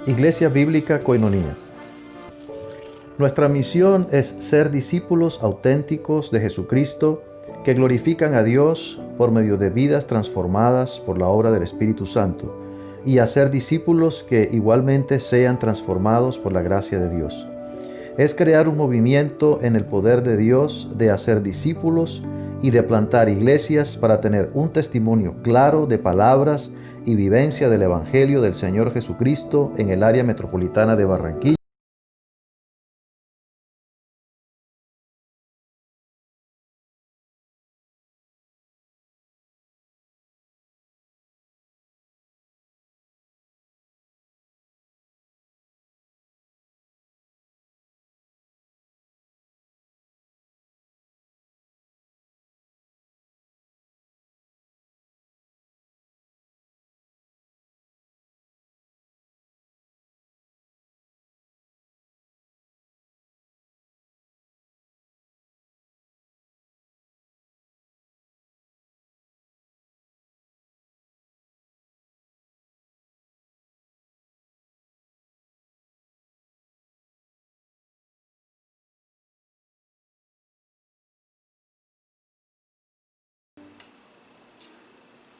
Iglesia Bíblica Koinonia. Nuestra misión es ser discípulos auténticos de Jesucristo que glorifican a Dios por medio de vidas transformadas por la obra del Espíritu Santo y hacer discípulos que igualmente sean transformados por la gracia de Dios. Es crear un movimiento en el poder de Dios de hacer discípulos y de plantar iglesias para tener un testimonio claro de palabras y vivencia del Evangelio del Señor Jesucristo en el área metropolitana de Barranquilla.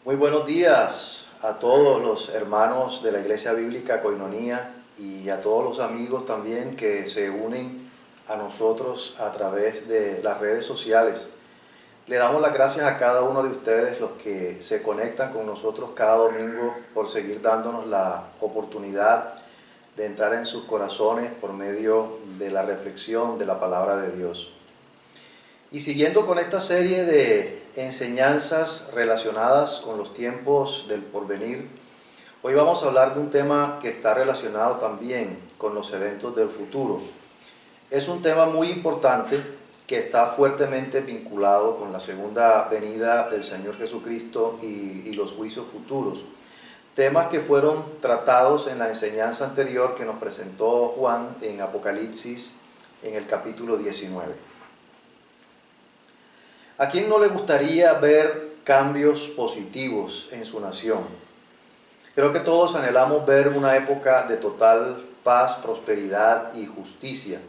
Muy buenos días a todos los hermanos de la Iglesia Bíblica Koinonia y a todos los amigos también que se unen a nosotros a través de las redes sociales. Le damos las gracias a cada uno de ustedes, los que se conectan con nosotros cada domingo, por seguir dándonos la oportunidad de entrar en sus corazones por medio de la reflexión de la palabra de Dios. Y siguiendo con esta serie de enseñanzas relacionadas con los tiempos del porvenir, hoy vamos a hablar de un tema que está relacionado también con los eventos del futuro. Es un tema muy importante que está fuertemente vinculado con la segunda venida del Señor Jesucristo y los juicios futuros. Temas que fueron tratados en la enseñanza anterior que nos presentó Juan en Apocalipsis en el capítulo 19. ¿A quién no le gustaría ver cambios positivos en su nación? Creo que todos anhelamos ver una época de total paz, prosperidad y justicia.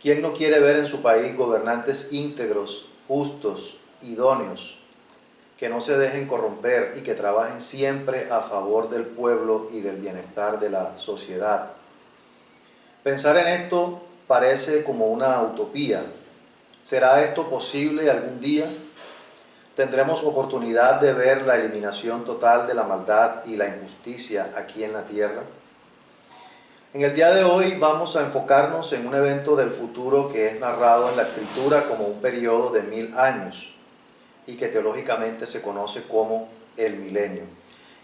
¿Quién no quiere ver en su país gobernantes íntegros, justos, idóneos, que no se dejen corromper y que trabajen siempre a favor del pueblo y del bienestar de la sociedad? Pensar en esto parece como una utopía. ¿Será esto posible algún día? ¿Tendremos oportunidad de ver la eliminación total de la maldad y la injusticia aquí en la tierra? En el día de hoy vamos a enfocarnos en un evento del futuro que es narrado en la Escritura como un periodo de 1000 años y que teológicamente se conoce como el milenio.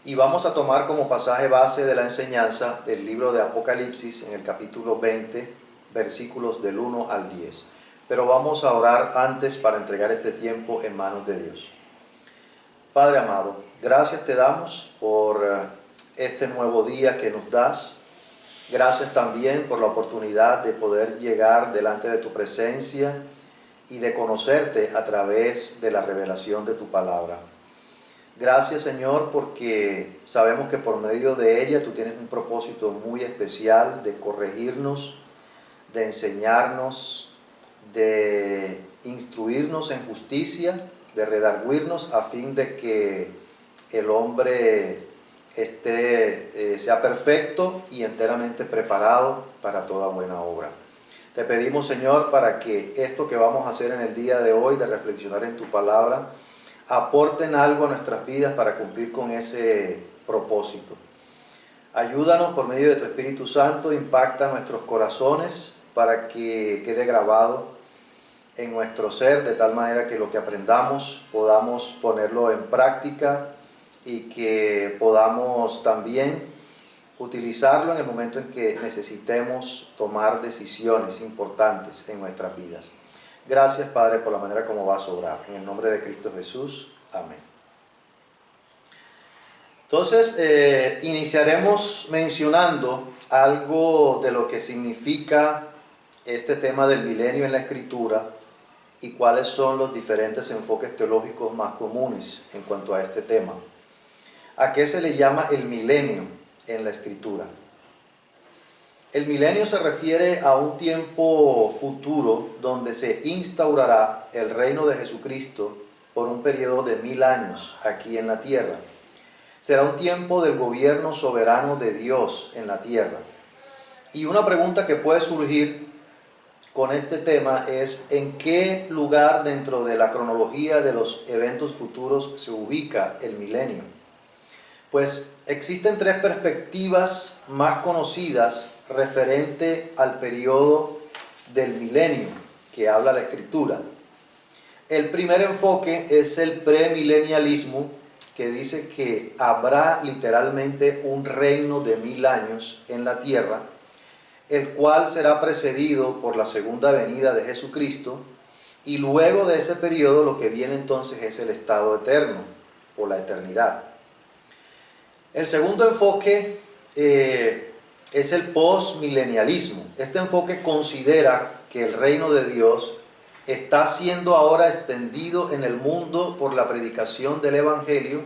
Y vamos a tomar como pasaje base de la enseñanza el libro de Apocalipsis en el capítulo 20, versículos del 1 al 10. Pero vamos a orar antes para entregar este tiempo en manos de Dios. Padre amado, gracias te damos por este nuevo día que nos das. Gracias también por la oportunidad de poder llegar delante de tu presencia y de conocerte a través de la revelación de tu palabra. Gracias, Señor, porque sabemos que por medio de ella tú tienes un propósito muy especial de corregirnos, de enseñarnos, de instruirnos en justicia, de redarguirnos a fin de que el hombre sea perfecto y enteramente preparado para toda buena obra. Te pedimos, Señor, para que esto que vamos a hacer en el día de hoy, de reflexionar en tu palabra, aporten algo a nuestras vidas para cumplir con ese propósito. Ayúdanos por medio de tu Espíritu Santo, impacta nuestros corazones para que quede grabado en nuestro ser, de tal manera que lo que aprendamos podamos ponerlo en práctica y que podamos también utilizarlo en el momento en que necesitemos tomar decisiones importantes en nuestras vidas. Gracias, Padre, por la manera como vas a obrar. En el nombre de Cristo Jesús. Amén. Entonces, iniciaremos mencionando algo de lo que significa este tema del milenio en la Escritura y cuáles son los diferentes enfoques teológicos más comunes en cuanto a este tema. ¿A qué se le llama el milenio en la Escritura? El milenio se refiere a un tiempo futuro donde se instaurará el reino de Jesucristo por un periodo de 1000 años aquí en la tierra. Será un tiempo del gobierno soberano de Dios en la tierra. Y una pregunta que puede surgir con este tema es: ¿en qué lugar dentro de la cronología de los eventos futuros se ubica el milenio? Pues existen tres perspectivas más conocidas referente al periodo del milenio que habla la Escritura. El primer enfoque es el premilenialismo, que dice que habrá literalmente un reino de 1000 años en la tierra, el cual será precedido por la segunda venida de Jesucristo, y luego de ese periodo lo que viene entonces es el estado eterno, o la eternidad. El segundo enfoque es el postmilenialismo. Este enfoque considera que el reino de Dios está siendo ahora extendido en el mundo por la predicación del Evangelio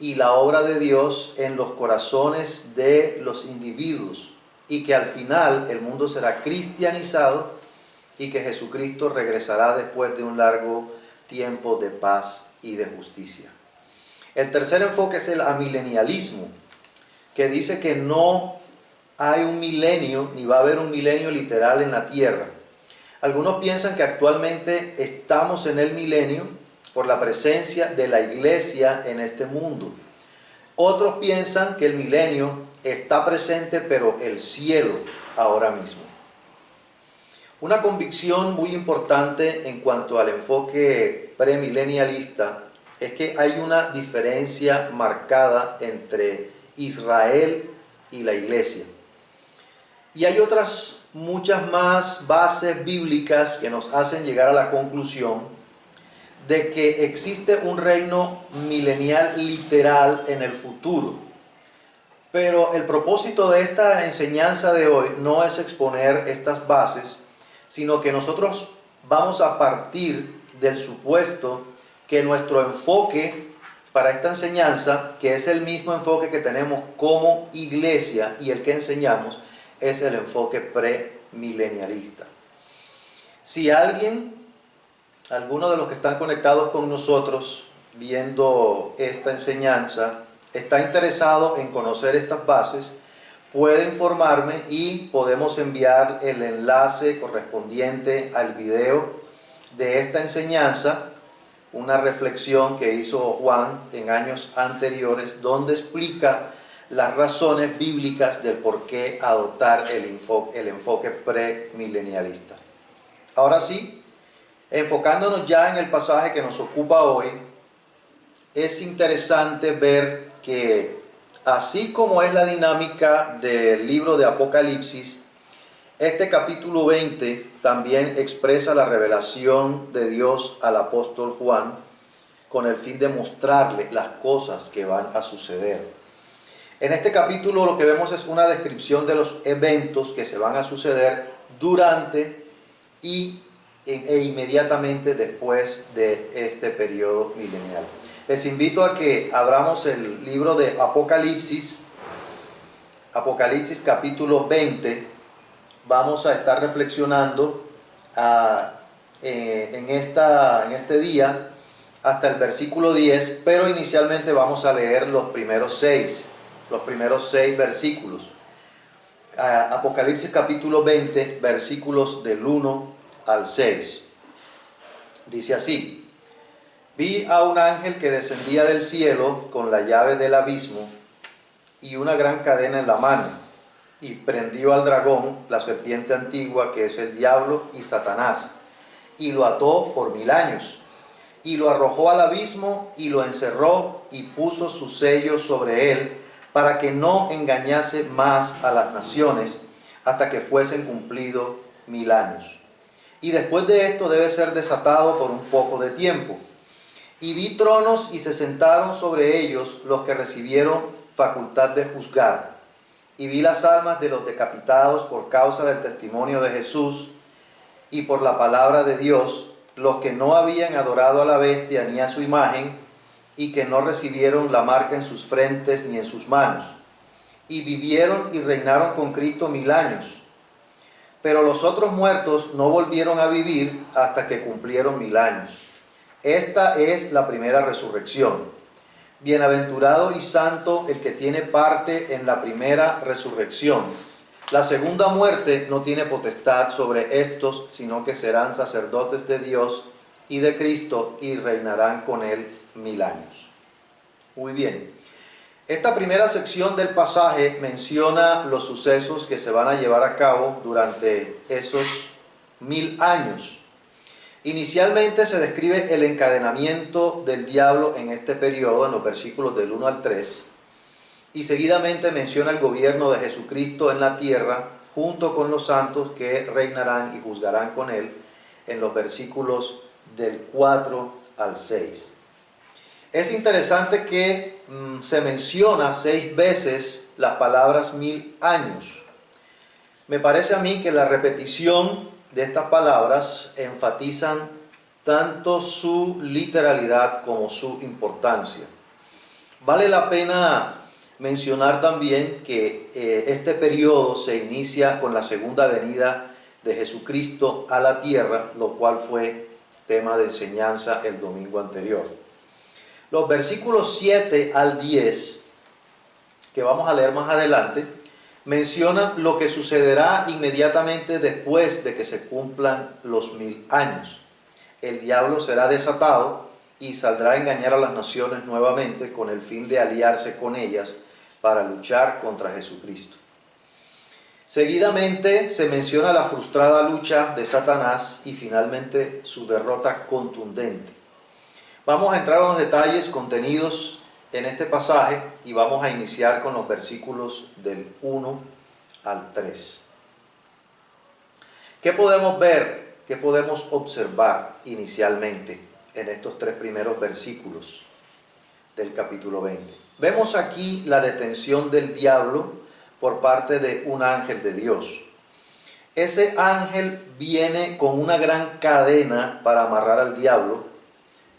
y la obra de Dios en los corazones de los individuos, y que al final el mundo será cristianizado y que Jesucristo regresará después de un largo tiempo de paz y de justicia. El tercer enfoque es el amilenialismo, que dice que no hay un milenio, ni va a haber un milenio literal en la tierra. Algunos piensan que actualmente estamos en el milenio por la presencia de la iglesia en este mundo. Otros piensan que el milenio está presente, pero el cielo ahora mismo. Una convicción muy importante en cuanto al enfoque premilenialista es que hay una diferencia marcada entre Israel y la iglesia. Y hay otras muchas más bases bíblicas que nos hacen llegar a la conclusión de que existe un reino milenial literal en el futuro. Pero el propósito de esta enseñanza de hoy no es exponer estas bases, sino que nosotros vamos a partir del supuesto que nuestro enfoque para esta enseñanza, que es el mismo enfoque que tenemos como iglesia y el que enseñamos, es el enfoque premilenialista. Si alguno de los que están conectados con nosotros viendo esta enseñanza, está interesado en conocer estas bases, puede informarme y podemos enviar el enlace correspondiente al video de esta enseñanza, una reflexión que hizo Juan en años anteriores, donde explica las razones bíblicas del por qué adoptar el enfoque premilenialista. Ahora sí, enfocándonos ya en el pasaje que nos ocupa hoy, es interesante ver que así como es la dinámica del libro de Apocalipsis, este capítulo 20 también expresa la revelación de Dios al apóstol Juan con el fin de mostrarle las cosas que van a suceder. En este capítulo lo que vemos es una descripción de los eventos que se van a suceder durante e inmediatamente después de este periodo milenial. Les invito a que abramos el libro de Apocalipsis, Apocalipsis capítulo 20. Vamos a estar reflexionando en este día hasta el versículo 10, pero inicialmente vamos a leer los primeros seis versículos. Apocalipsis capítulo 20, versículos del 1 al 6. Dice así: vi a un ángel que descendía del cielo con la llave del abismo y una gran cadena en la mano, y prendió al dragón, la serpiente antigua, que es el diablo y Satanás, y lo ató por 1000 años, y lo arrojó al abismo, y lo encerró, y puso su sello sobre él, para que no engañase más a las naciones, hasta que fuesen cumplidos 1000 años. Y después de esto debe ser desatado por un poco de tiempo. Y vi tronos, y se sentaron sobre ellos los que recibieron facultad de juzgar. Y vi las almas de los decapitados por causa del testimonio de Jesús y por la palabra de Dios, los que no habían adorado a la bestia ni a su imagen, y que no recibieron la marca en sus frentes ni en sus manos. y vivieron y reinaron con Cristo 1000 años. Pero los otros muertos no volvieron a vivir hasta que cumplieron 1000 años. Esta es la primera resurrección. Bienaventurado y santo el que tiene parte en la primera resurrección. La segunda muerte no tiene potestad sobre estos, sino que serán sacerdotes de Dios y de Cristo y reinarán con él 1000 años. Muy bien. Esta primera sección del pasaje menciona los sucesos que se van a llevar a cabo durante esos 1000 años. Inicialmente se describe el encadenamiento del diablo en este periodo, en los versículos del 1 al 3, y seguidamente menciona el gobierno de Jesucristo en la tierra, junto con los santos que reinarán y juzgarán con él, en los versículos del 4 al 6. Es interesante que se menciona 6 veces las palabras 1000 años. Me parece a mí que la repetición de estas palabras enfatizan tanto su literalidad como su importancia. Vale la pena mencionar también que este periodo se inicia con la segunda venida de Jesucristo a la tierra, lo cual fue tema de enseñanza el domingo anterior. Los versículos 7 al 10, que vamos a leer más adelante, mencionan lo que sucederá inmediatamente después de que se cumplan los 1000 años. El diablo será desatado y saldrá a engañar a las naciones nuevamente con el fin de aliarse con ellas para luchar contra Jesucristo. Seguidamente se menciona la frustrada lucha de Satanás y finalmente su derrota contundente. Vamos a entrar a los detalles contenidos en este pasaje y vamos a iniciar con los versículos del 1 al 3. ¿Qué podemos ver? ¿Qué podemos observar inicialmente en estos 3 primeros versículos del capítulo 20? Vemos aquí la detención del diablo por parte de un ángel de Dios. Ese ángel viene con una gran cadena para amarrar al diablo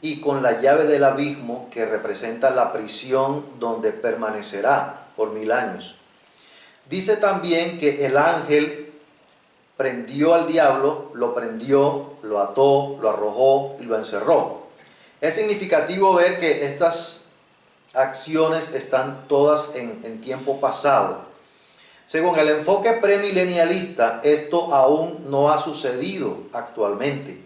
y con la llave del abismo que representa la prisión donde permanecerá por 1000 años. Dice también que el ángel prendió al diablo, lo prendió, lo ató, lo arrojó y lo encerró. Es significativo ver que estas acciones están todas en tiempo pasado. Según el enfoque premilenialista, esto aún no ha sucedido actualmente.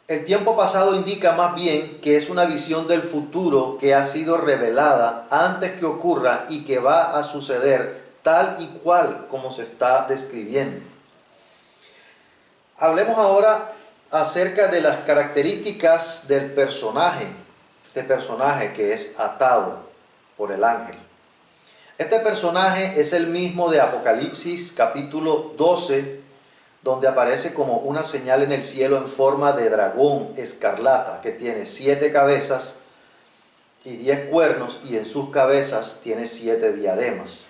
El tiempo pasado indica más bien que es una visión del futuro que ha sido revelada antes que ocurra y que va a suceder tal y cual como se está describiendo. Hablemos ahora acerca de las características del personaje, este personaje que es atado por el ángel. Este personaje es el mismo de Apocalipsis capítulo 12, donde aparece como una señal en el cielo en forma de dragón escarlata, que tiene 7 cabezas y 10 cuernos, y en sus cabezas tiene 7 diademas.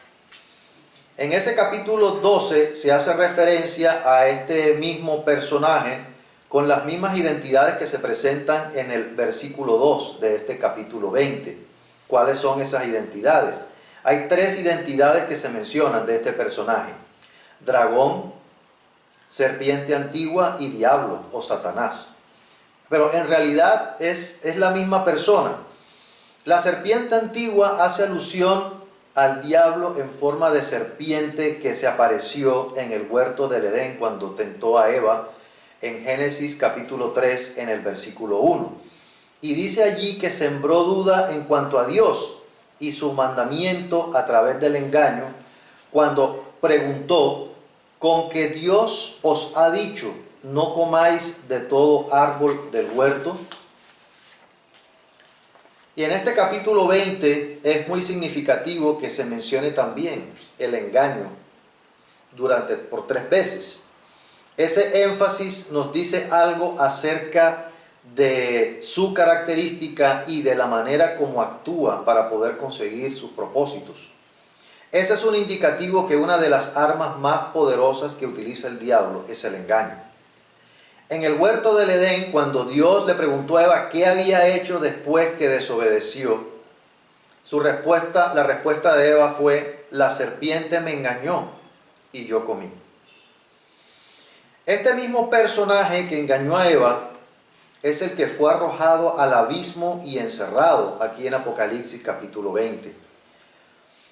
En ese capítulo 12 se hace referencia a este mismo personaje con las mismas identidades que se presentan en el versículo 2 de este capítulo 20. ¿Cuáles son esas identidades? Hay 3 identidades que se mencionan de este personaje: dragón, serpiente antigua y diablo o Satanás. Pero en realidad es la misma persona. La serpiente antigua hace alusión al diablo en forma de serpiente que se apareció en el huerto del Edén cuando tentó a Eva en Génesis capítulo 3 en el versículo 1. Y dice allí que sembró duda en cuanto a Dios y su mandamiento a través del engaño cuando preguntó: ¿con que Dios os ha dicho, no comáis de todo árbol del huerto? Y en este capítulo 20 es muy significativo que se mencione también el engaño por 3 veces. Ese énfasis nos dice algo acerca de su característica y de la manera como actúa para poder conseguir sus propósitos. Ese es un indicativo que una de las armas más poderosas que utiliza el diablo es el engaño. En el huerto del Edén, cuando Dios le preguntó a Eva qué había hecho después que desobedeció, La respuesta de Eva fue: la serpiente me engañó y yo comí. Este mismo personaje que engañó a Eva es el que fue arrojado al abismo y encerrado aquí en Apocalipsis capítulo 20.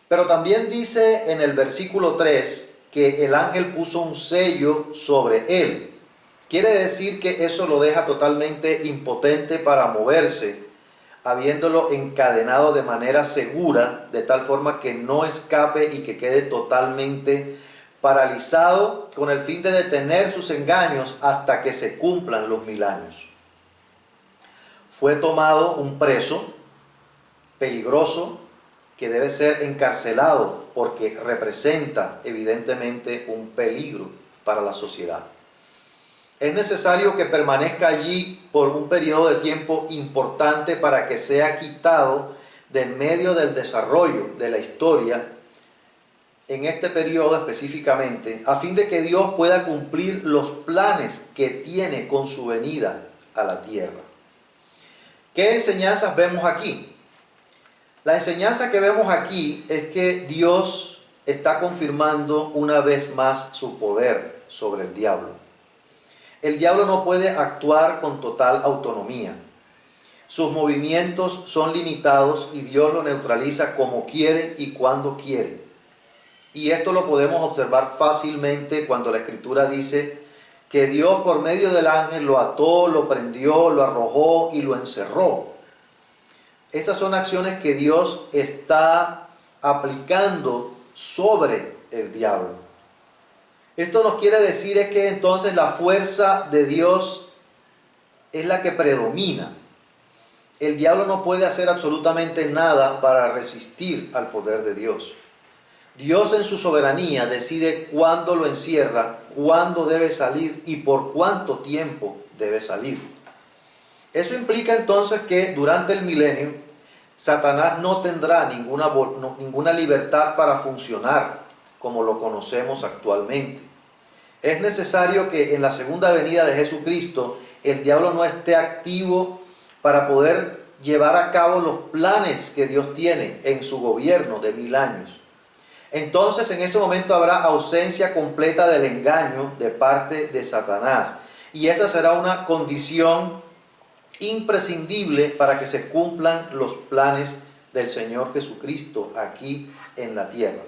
Pero también dice en el versículo 3 que el ángel puso un sello sobre él. Quiere decir que eso lo deja totalmente impotente para moverse, habiéndolo encadenado de manera segura, de tal forma que no escape y que quede totalmente paralizado, con el fin de detener sus engaños hasta que se cumplan los 1000 años. Fue tomado un preso peligroso que debe ser encarcelado porque representa evidentemente un peligro para la sociedad. Es necesario que permanezca allí por un periodo de tiempo importante para que sea quitado del medio del desarrollo de la historia en este periodo específicamente, a fin de que Dios pueda cumplir los planes que tiene con su venida a la tierra. ¿Qué enseñanzas vemos aquí? La enseñanza que vemos aquí es que Dios está confirmando una vez más su poder sobre el diablo. El diablo no puede actuar con total autonomía. Sus movimientos son limitados y Dios lo neutraliza como quiere y cuando quiere. Y esto lo podemos observar fácilmente cuando la Escritura dice que Dios por medio del ángel lo ató, lo prendió, lo arrojó y lo encerró. Esas son acciones que Dios está aplicando sobre el diablo. Esto nos quiere decir es que entonces la fuerza de Dios es la que predomina. El diablo no puede hacer absolutamente nada para resistir al poder de Dios. Dios en su soberanía decide cuándo lo encierra, cuándo debe salir y por cuánto tiempo debe salir. Eso implica entonces que durante el milenio Satanás no tendrá ninguna libertad para funcionar como lo conocemos actualmente. Es necesario que en la segunda venida de Jesucristo el diablo no esté activo para poder llevar a cabo los planes que Dios tiene en su gobierno de 1000 años. Entonces en ese momento habrá ausencia completa del engaño de parte de Satanás. Y esa será una condición imprescindible para que se cumplan los planes del Señor Jesucristo aquí en la tierra.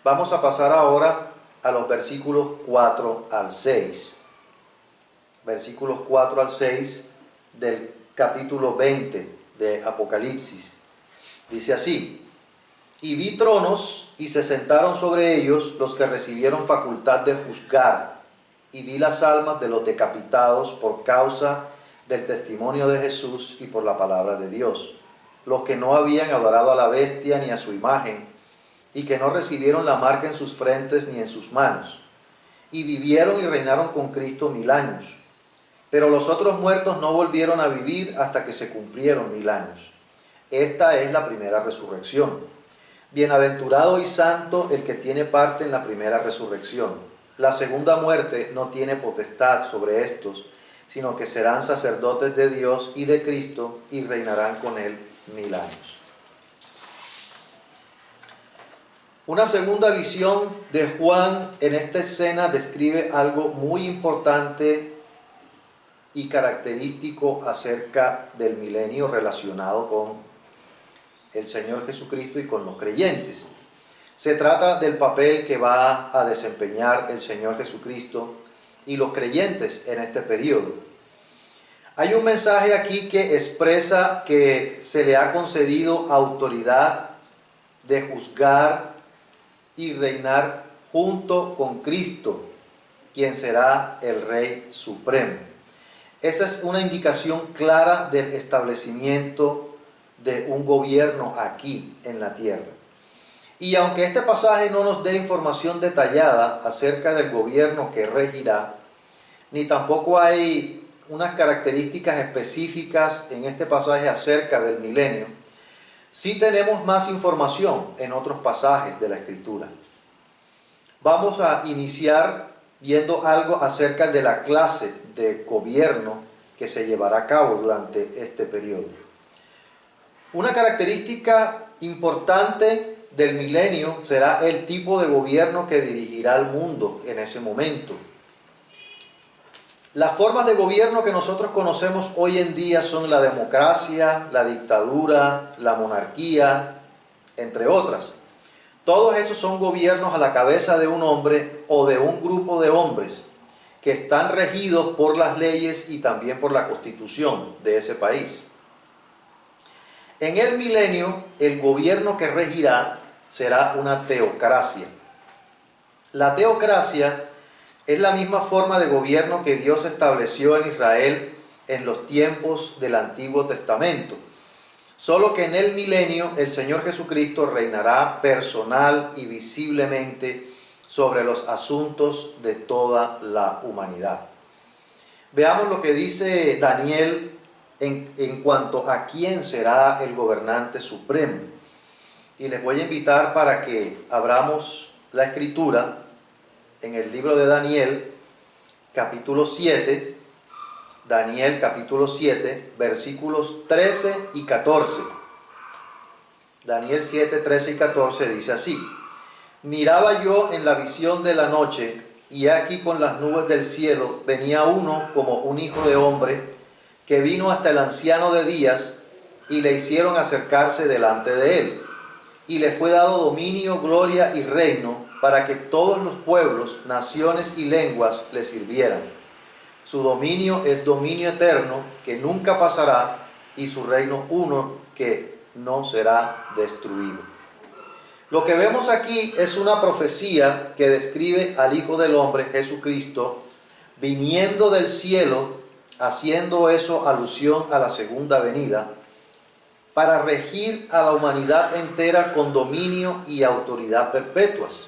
Vamos a pasar ahora a los versículos 4 al 6. Versículos 4 al 6 del capítulo 20 de Apocalipsis. Dice así: y vi tronos y se sentaron sobre ellos los que recibieron facultad de juzgar, y vi las almas de los decapitados por causa del testimonio de Jesús y por la palabra de Dios, los que no habían adorado a la bestia ni a su imagen, y que no recibieron la marca en sus frentes ni en sus manos, y vivieron y reinaron con Cristo 1000 años. Pero los otros muertos no volvieron a vivir hasta que se cumplieron 1000 años. Esta es la primera resurrección. Bienaventurado y santo el que tiene parte en la primera resurrección. La segunda muerte no tiene potestad sobre estos, sino que serán sacerdotes de Dios y de Cristo y reinarán con él 1000 años. Una segunda visión de Juan en esta escena describe algo muy importante y característico acerca del milenio relacionado con el Señor Jesucristo y con los creyentes. Se trata del papel que va a desempeñar el Señor Jesucristo y los creyentes en este periodo. Hay un mensaje aquí que expresa que se le ha concedido autoridad de juzgar y reinar junto con Cristo, quien será el Rey Supremo. Esa es una indicación clara del establecimiento de un gobierno aquí en la tierra. Y aunque este pasaje no nos dé información detallada acerca del gobierno que regirá, ni tampoco hay unas características específicas en este pasaje acerca del milenio, sí tenemos más información en otros pasajes de la Escritura. Vamos a iniciar viendo algo acerca de la clase de gobierno que se llevará a cabo durante este periodo. Una característica importante del milenio será el tipo de gobierno que dirigirá al mundo en ese momento. Las formas de gobierno que nosotros conocemos hoy en día son la democracia, la dictadura, la monarquía, entre otras. Todos esos son gobiernos a la cabeza de un hombre o de un grupo de hombres que están regidos por las leyes y también por la constitución de ese país. En el milenio, el gobierno que regirá será una teocracia. La teocracia es la misma forma de gobierno que Dios estableció en Israel en los tiempos del Antiguo Testamento. Solo que en el milenio el Señor Jesucristo reinará personal y visiblemente sobre los asuntos de toda la humanidad. Veamos lo que dice Daniel en cuanto a quién será el gobernante supremo. Y les voy a invitar para que abramos la escritura en el libro de Daniel, capítulo 7, Daniel capítulo 7, versículos 13 y 14. Daniel 7, 13 y 14 dice así: Miraba yo en la visión de la noche, y aquí con las nubes del cielo venía uno como un hijo de hombre, que vino hasta el anciano de días, y le hicieron acercarse delante de él. Y le fue dado dominio, gloria y reino, para que todos los pueblos, naciones y lenguas le sirvieran. Su dominio es dominio eterno, que nunca pasará, y su reino uno, que no será destruido. Lo que vemos aquí es una profecía que describe al Hijo del Hombre, Jesucristo, viniendo del cielo, haciendo eso alusión a la segunda venida, para regir a la humanidad entera con dominio y autoridad perpetuas.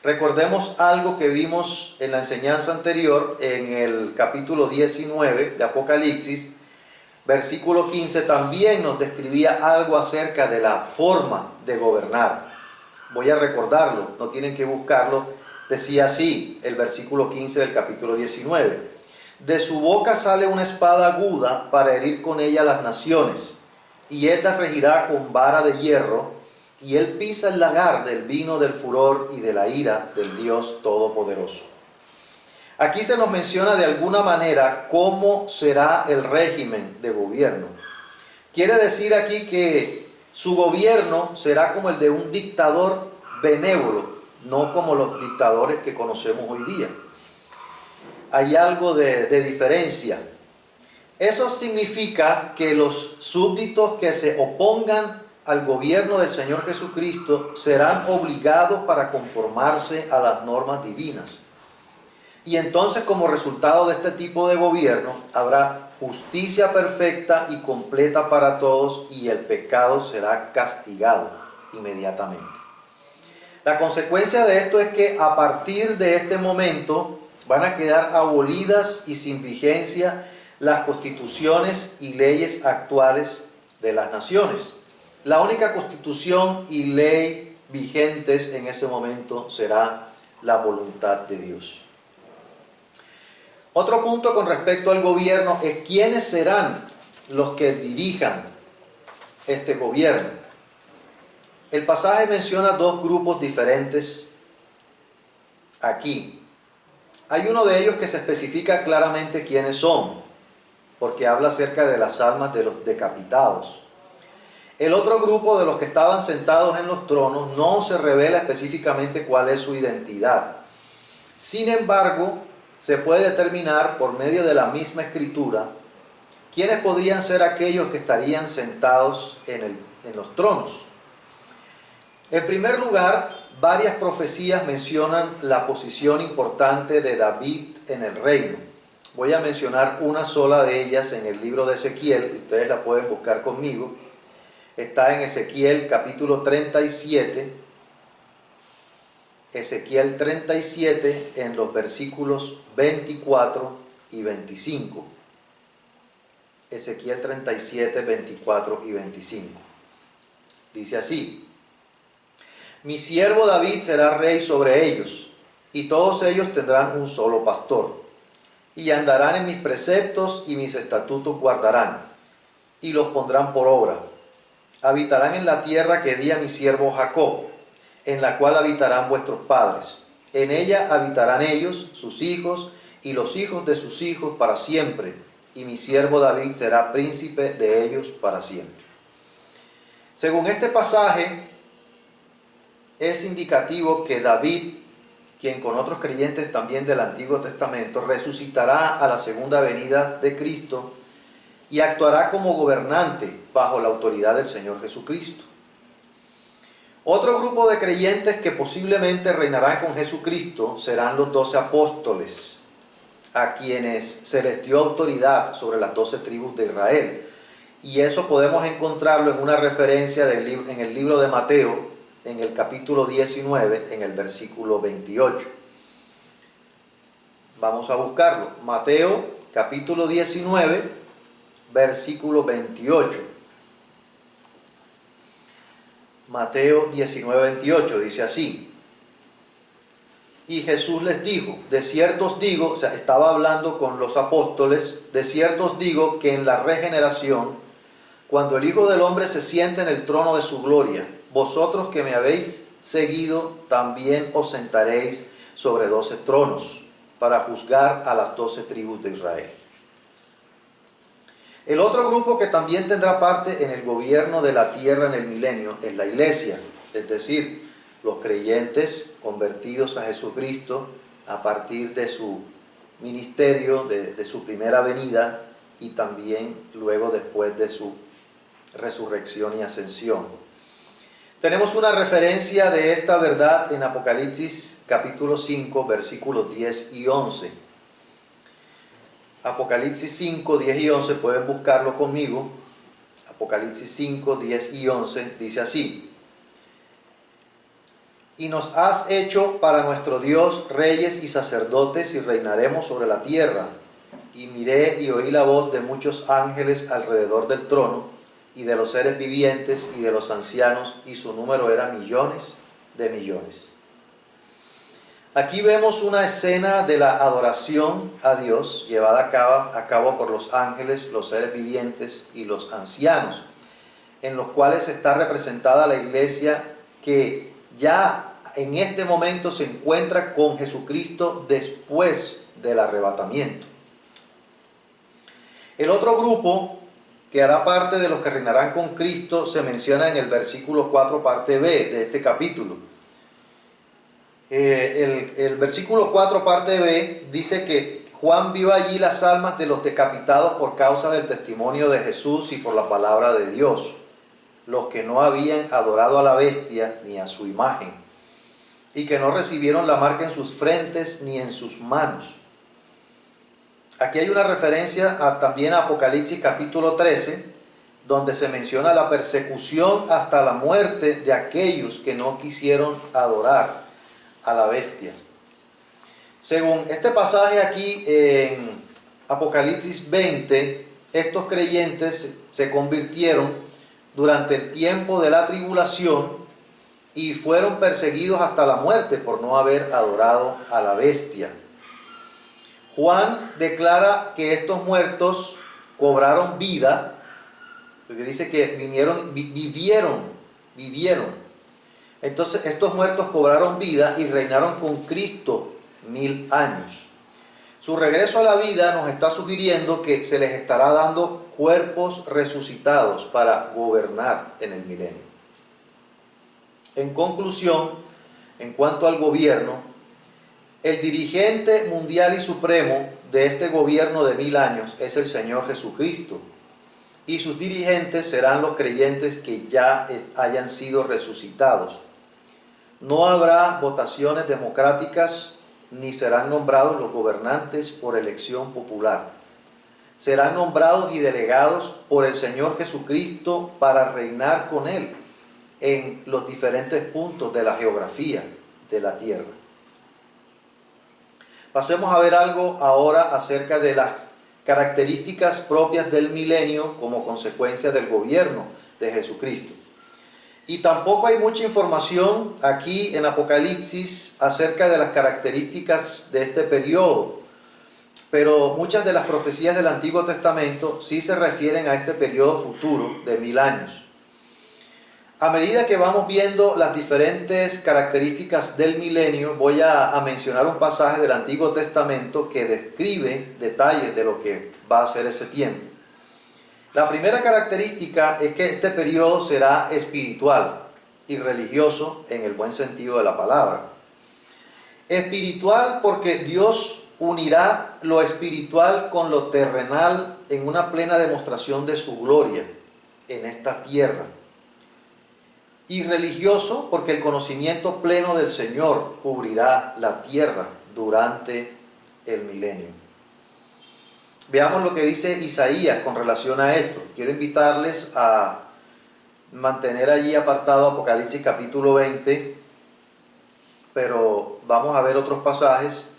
Recordemos algo que vimos en la enseñanza anterior, en el capítulo 19 de Apocalipsis, versículo 15, también nos describía algo acerca de la forma de gobernar. Voy a recordarlo, no tienen que buscarlo. Decía así, el versículo 15 del capítulo 19. De su boca sale una espada aguda para herir con ella las naciones, y él las regirá con vara de hierro, y él pisa el lagar del vino del furor y de la ira del Dios Todopoderoso. Aquí se nos menciona de alguna manera cómo será el régimen de gobierno. Quiere decir aquí que su gobierno será como el de un dictador benévolo, no como los dictadores que conocemos hoy día. Hay algo de diferencia. Eso significa que los súbditos que se opongan al gobierno del Señor Jesucristo serán obligados para conformarse a las normas divinas. Y entonces, como resultado de este tipo de gobierno, habrá justicia perfecta y completa para todos, y el pecado será castigado inmediatamente. La consecuencia de esto es que a partir de este momento van a quedar abolidas y sin vigencia las constituciones y leyes actuales de las naciones. La única constitución y ley vigentes en ese momento será la voluntad de Dios. Otro punto con respecto al gobierno es quiénes serán los que dirijan este gobierno. El pasaje menciona dos grupos diferentes aquí. Hay uno de ellos que se especifica claramente quiénes son, porque habla acerca de las almas de los decapitados. El otro grupo de los que estaban sentados en los tronos no se revela específicamente cuál es su identidad. Sin embargo, se puede determinar por medio de la misma escritura quiénes podrían ser aquellos que estarían sentados en los tronos. En primer lugar, varias profecías mencionan la posición importante de David en el reino. Voy a mencionar una sola de ellas en el libro de Ezequiel, ustedes la pueden buscar conmigo. Está en Ezequiel capítulo 37, Ezequiel 37 en los versículos 24 y 25. Ezequiel 37, 24 y 25. Dice así: Mi siervo David será rey sobre ellos, y todos ellos tendrán un solo pastor, y andarán en mis preceptos y mis estatutos guardarán, y los pondrán por obra. habitarán en la tierra que di a mi siervo Jacob, en la cual habitarán vuestros padres. En ella habitarán ellos, sus hijos, y los hijos de sus hijos para siempre, y mi siervo David será príncipe de ellos para siempre. Según este pasaje, es indicativo que David, quien con otros creyentes también del Antiguo Testamento, resucitará a la segunda venida de Cristo y actuará como gobernante bajo la autoridad del Señor Jesucristo. Otro grupo de creyentes que posiblemente reinarán con Jesucristo serán los 12 apóstoles, a quienes se les dio autoridad sobre las 12 tribus de Israel. Y eso podemos encontrarlo en una referencia en el libro de Mateo, en el capítulo 19, en el versículo 28. Vamos a buscarlo. Mateo, capítulo 19, versículo 28. Mateo 19, 28 dice así: y Jesús les dijo, de cierto os digo, o sea, estaba hablando con los apóstoles, de cierto os digo que en la regeneración, cuando el Hijo del Hombre se siente en el trono de su gloria, vosotros que me habéis seguido, también os sentaréis sobre 12 tronos, para juzgar a las 12 tribus de Israel. El otro grupo que también tendrá parte en el gobierno de la tierra en el milenio es la iglesia, es decir, los creyentes convertidos a Jesucristo a partir de su ministerio, de su primera venida y también luego después de su resurrección y ascensión. Tenemos una referencia de esta verdad en Apocalipsis capítulo 5, versículos 10 y 11. Apocalipsis 5, 10 y 11, pueden buscarlo conmigo. Apocalipsis 5, 10 y 11 dice así: y nos has hecho para nuestro Dios reyes y sacerdotes y reinaremos sobre la tierra. Y miré y oí la voz de muchos ángeles alrededor del trono y de los seres vivientes y de los ancianos, y su número era millones de millones. Aquí vemos una escena de la adoración a Dios llevada a cabo por los ángeles, los seres vivientes y los ancianos, en los cuales está representada la iglesia que ya en este momento se encuentra con Jesucristo después del arrebatamiento. El otro grupo que hará parte de los que reinarán con Cristo se menciona en el versículo 4, parte B de este capítulo. El versículo 4, parte B, dice que Juan vio allí las almas de los decapitados por causa del testimonio de Jesús y por la palabra de Dios, los que no habían adorado a la bestia ni a su imagen, y que no recibieron la marca en sus frentes ni en sus manos. Aquí hay una referencia también a Apocalipsis capítulo 13, donde se menciona la persecución hasta la muerte de aquellos que no quisieron adorar a la bestia. Según este pasaje aquí en Apocalipsis 20, estos creyentes se convirtieron durante el tiempo de la tribulación y fueron perseguidos hasta la muerte por no haber adorado a la bestia. Juan declara que estos muertos cobraron vida, porque dice que vivieron. Entonces estos muertos cobraron vida y reinaron con Cristo 1000 años. Su regreso a la vida nos está sugiriendo que se les estará dando cuerpos resucitados para gobernar en el milenio. En conclusión, en cuanto al gobierno, el dirigente mundial y supremo de este gobierno de 1000 años es el Señor Jesucristo, y sus dirigentes serán los creyentes que ya hayan sido resucitados. No habrá votaciones democráticas ni serán nombrados los gobernantes por elección popular. Serán nombrados y delegados por el Señor Jesucristo para reinar con Él en los diferentes puntos de la geografía de la tierra. Pasemos a ver algo ahora acerca de las características propias del milenio como consecuencia del gobierno de Jesucristo. Y tampoco hay mucha información aquí en Apocalipsis acerca de las características de este periodo, pero muchas de las profecías del Antiguo Testamento sí se refieren a este periodo futuro de 1000 años. A medida que vamos viendo las diferentes características del milenio, voy a mencionar un pasaje del Antiguo Testamento que describe detalles de lo que va a ser ese tiempo. La primera característica es que este periodo será espiritual y religioso en el buen sentido de la palabra. Espiritual porque Dios unirá lo espiritual con lo terrenal en una plena demostración de su gloria en esta tierra. Y religioso porque el conocimiento pleno del Señor cubrirá la tierra durante el milenio. Veamos lo que dice Isaías con relación a esto. Quiero invitarles a mantener allí apartado Apocalipsis capítulo 20, pero vamos a ver otros pasajes.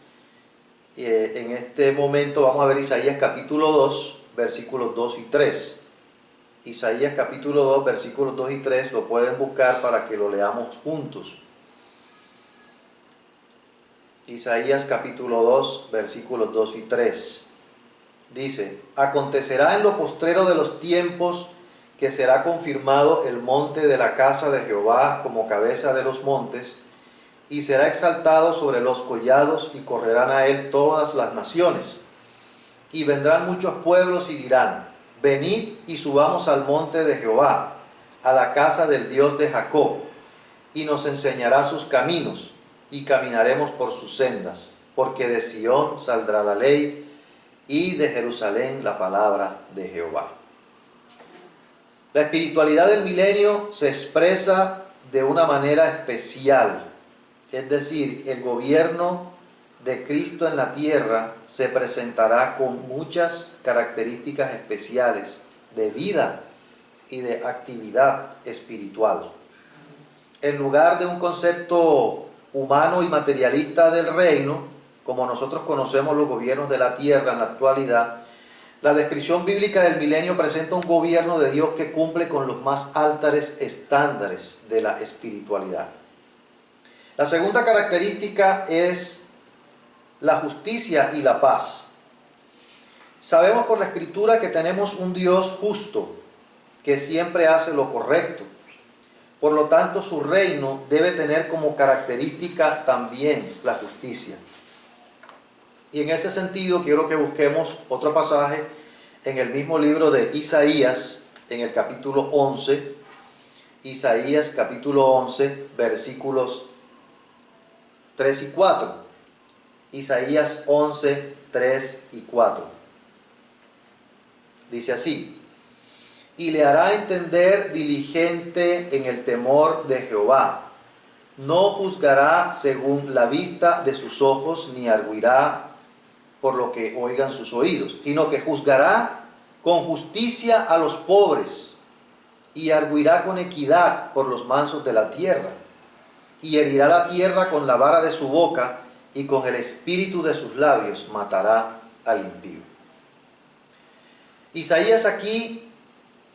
En este momento vamos a ver Isaías capítulo 2, versículos 2 y 3. Isaías capítulo 2, versículos 2 y 3, lo pueden buscar para que lo leamos juntos. Isaías capítulo 2, versículos 2 y 3. Dice: acontecerá en lo postrero de los tiempos que será confirmado el monte de la casa de Jehová como cabeza de los montes, y será exaltado sobre los collados, y correrán a él todas las naciones. Y vendrán muchos pueblos y dirán: venid y subamos al monte de Jehová, a la casa del Dios de Jacob, y nos enseñará sus caminos, y caminaremos por sus sendas, porque de Sión saldrá la ley, y de Jerusalén la palabra de Jehová. La espiritualidad del milenio se expresa de una manera especial, es decir, el gobierno de Cristo en la tierra se presentará con muchas características especiales de vida y de actividad espiritual. En lugar de un concepto humano y materialista del reino, como nosotros conocemos los gobiernos de la tierra en la actualidad, la descripción bíblica del milenio presenta un gobierno de Dios que cumple con los más altos estándares de la espiritualidad. La segunda característica es la justicia y la paz. Sabemos por la Escritura que tenemos un Dios justo, que siempre hace lo correcto. Por lo tanto, su reino debe tener como característica también la justicia. Y en ese sentido quiero que busquemos otro pasaje en el mismo libro de Isaías, en el capítulo 11. Isaías capítulo 11, versículos 3 y 4. Isaías 11, 3 y 4. Dice así: y le hará entender diligente en el temor de Jehová. No juzgará según la vista de sus ojos, ni arguirá por lo que oigan sus oídos, sino que juzgará con justicia a los pobres, y arguirá con equidad por los mansos de la tierra, y herirá la tierra con la vara de su boca, y con el espíritu de sus labios matará al impío. Isaías aquí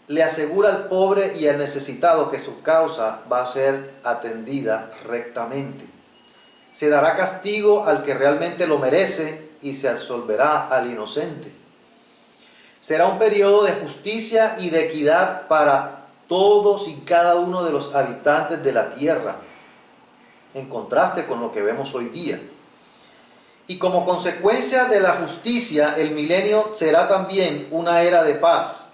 le asegura al pobre y al necesitado que su causa va a ser atendida rectamente. Se dará castigo al que realmente lo merece y se absolverá al inocente. Será un periodo de justicia y de equidad para todos y cada uno de los habitantes de la tierra, en contraste con lo que vemos hoy día. Y como consecuencia de la justicia, el milenio será también una era de paz.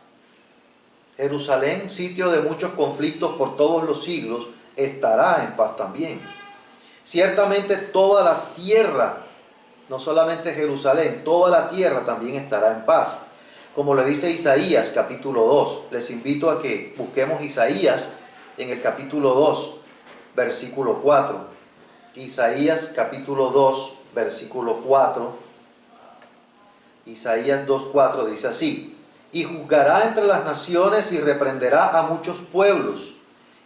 Jerusalén, sitio de muchos conflictos por todos los siglos, estará en paz también. Ciertamente toda la tierra, no solamente Jerusalén, toda la tierra también estará en paz. Como le dice Isaías capítulo 2, les invito a que busquemos Isaías en el capítulo 2, versículo 4. Isaías capítulo 2, versículo 4. Isaías 2:4 dice así: y juzgará entre las naciones y reprenderá a muchos pueblos,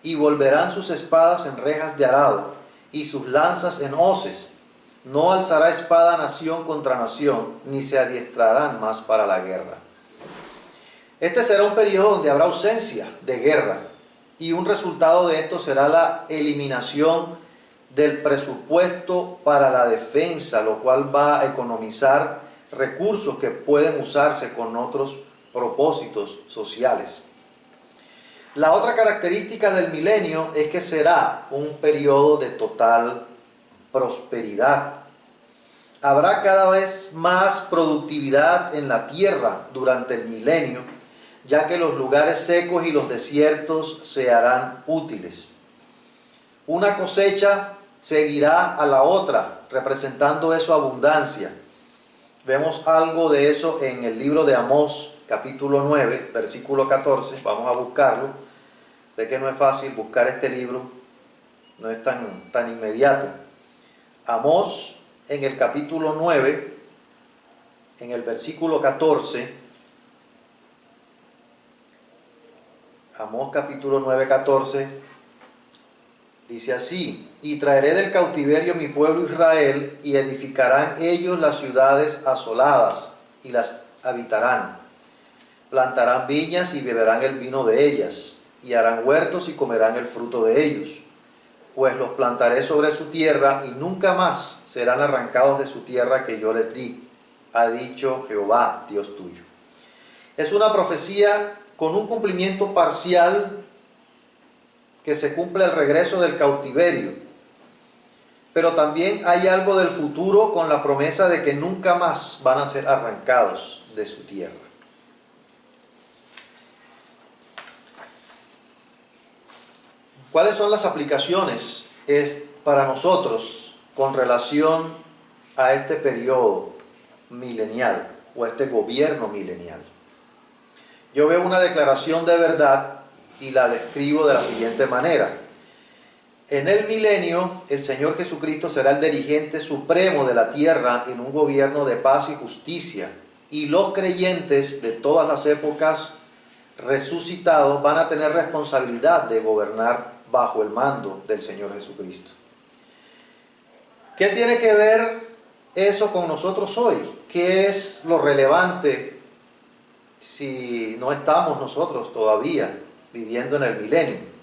y volverán sus espadas en rejas de arado, y sus lanzas en hoces. No alzará espada nación contra nación, ni se adiestrarán más para la guerra. Este será un periodo donde habrá ausencia de guerra, y un resultado de esto será la eliminación del presupuesto para la defensa, lo cual va a economizar recursos que pueden usarse con otros propósitos sociales. La otra característica del milenio es que será un periodo de total prosperidad. Habrá cada vez más productividad en la tierra durante el milenio, ya que los lugares secos y los desiertos se harán útiles. Una cosecha seguirá a la otra, representando eso abundancia. Vemos algo de eso en el libro de Amós, capítulo 9, versículo 14. Vamos a buscarlo. Sé que no es fácil buscar este libro, no es tan inmediato. Amós, en el capítulo 9, en el versículo 14. Amós capítulo 9, 14, dice así: y traeré del cautiverio mi pueblo Israel, y edificarán ellos las ciudades asoladas, y las habitarán. Plantarán viñas y beberán el vino de ellas, y harán huertos y comerán el fruto de ellos. Pues los plantaré sobre su tierra, y nunca más serán arrancados de su tierra que yo les di, ha dicho Jehová, Dios tuyo. Es una profecía con un cumplimiento parcial, que se cumple el regreso del cautiverio. Pero también hay algo del futuro con la promesa de que nunca más van a ser arrancados de su tierra. ¿Cuáles son las aplicaciones para nosotros con relación a este periodo milenial o a este gobierno milenial? Yo veo una declaración de verdad y la describo de la siguiente manera. En el milenio, el Señor Jesucristo será el dirigente supremo de la tierra en un gobierno de paz y justicia, y los creyentes de todas las épocas resucitados van a tener responsabilidad de gobernar bajo el mando del Señor Jesucristo. ¿Qué tiene que ver eso con nosotros hoy? ¿Qué es lo relevante si no estamos nosotros todavía viviendo en el milenio?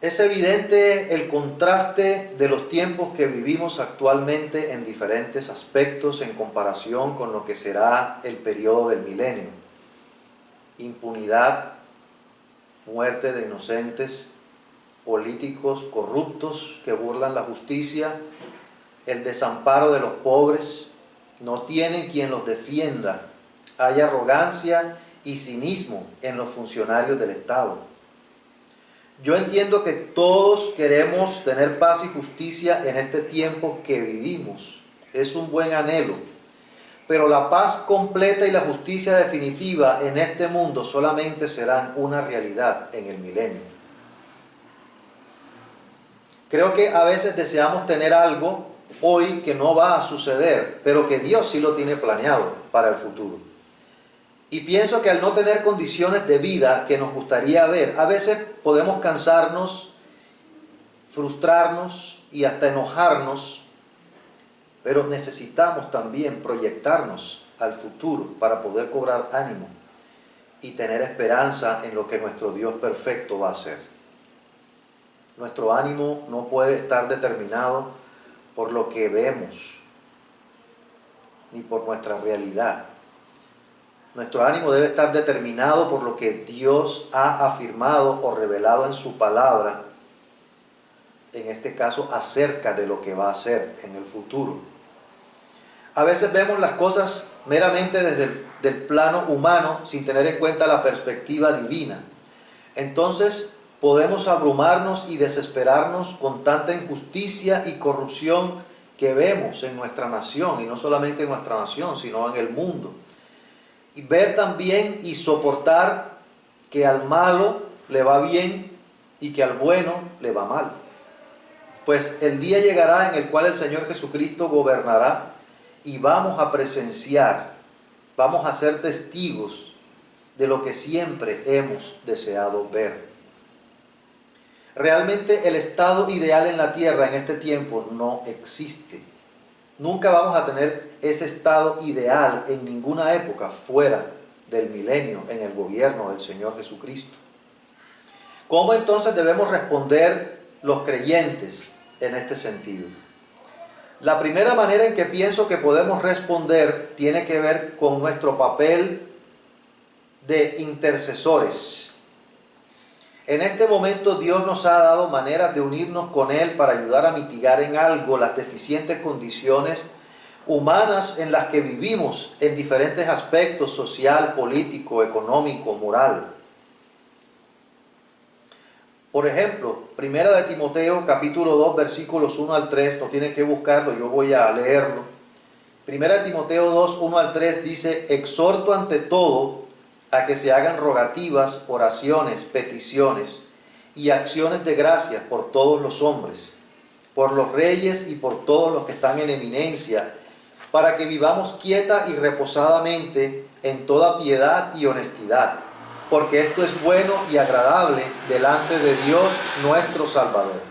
Es evidente el contraste de los tiempos que vivimos actualmente en diferentes aspectos en comparación con lo que será el periodo del milenio. Impunidad, muerte de inocentes, políticos corruptos que burlan la justicia, el desamparo de los pobres, no tienen quien los defienda, hay arrogancia y cinismo en los funcionarios del Estado. Yo entiendo que todos queremos tener paz y justicia en este tiempo que vivimos. Es un buen anhelo. Pero la paz completa y la justicia definitiva en este mundo solamente serán una realidad en el milenio. Creo que a veces deseamos tener algo hoy que no va a suceder, pero que Dios sí lo tiene planeado para el futuro. Y pienso que al no tener condiciones de vida que nos gustaría ver, a veces podemos cansarnos, frustrarnos y hasta enojarnos, pero necesitamos también proyectarnos al futuro para poder cobrar ánimo y tener esperanza en lo que nuestro Dios perfecto va a hacer. Nuestro ánimo no puede estar determinado por lo que vemos, ni por nuestra realidad. Nuestro ánimo debe estar determinado por lo que Dios ha afirmado o revelado en su palabra, en este caso acerca de lo que va a hacer en el futuro. A veces vemos las cosas meramente desde el plano humano sin tener en cuenta la perspectiva divina. Entonces podemos abrumarnos y desesperarnos con tanta injusticia y corrupción que vemos en nuestra nación, y no solamente en nuestra nación, sino en el mundo. Y ver también y soportar que al malo le va bien y que al bueno le va mal. Pues el día llegará en el cual el Señor Jesucristo gobernará y vamos a presenciar, vamos a ser testigos de lo que siempre hemos deseado ver. Realmente el estado ideal en la tierra en este tiempo no existe. Nunca vamos a tener ese estado ideal en ninguna época fuera del milenio en el gobierno del Señor Jesucristo. ¿Cómo entonces debemos responder los creyentes en este sentido? La primera manera en que pienso que podemos responder tiene que ver con nuestro papel de intercesores. En este momento Dios nos ha dado maneras de unirnos con Él para ayudar a mitigar en algo las deficientes condiciones humanas en las que vivimos en diferentes aspectos: social, político, económico, moral. Por ejemplo, Primera de Timoteo, capítulo 2, versículos 1 al 3, no tienen que buscarlo, yo voy a leerlo. Primera de Timoteo 2, 1 al 3 dice: exhorto ante todo a que se hagan rogativas, oraciones, peticiones y acciones de gracias por todos los hombres, por los reyes y por todos los que están en eminencia, para que vivamos quieta y reposadamente en toda piedad y honestidad, porque esto es bueno y agradable delante de Dios nuestro Salvador.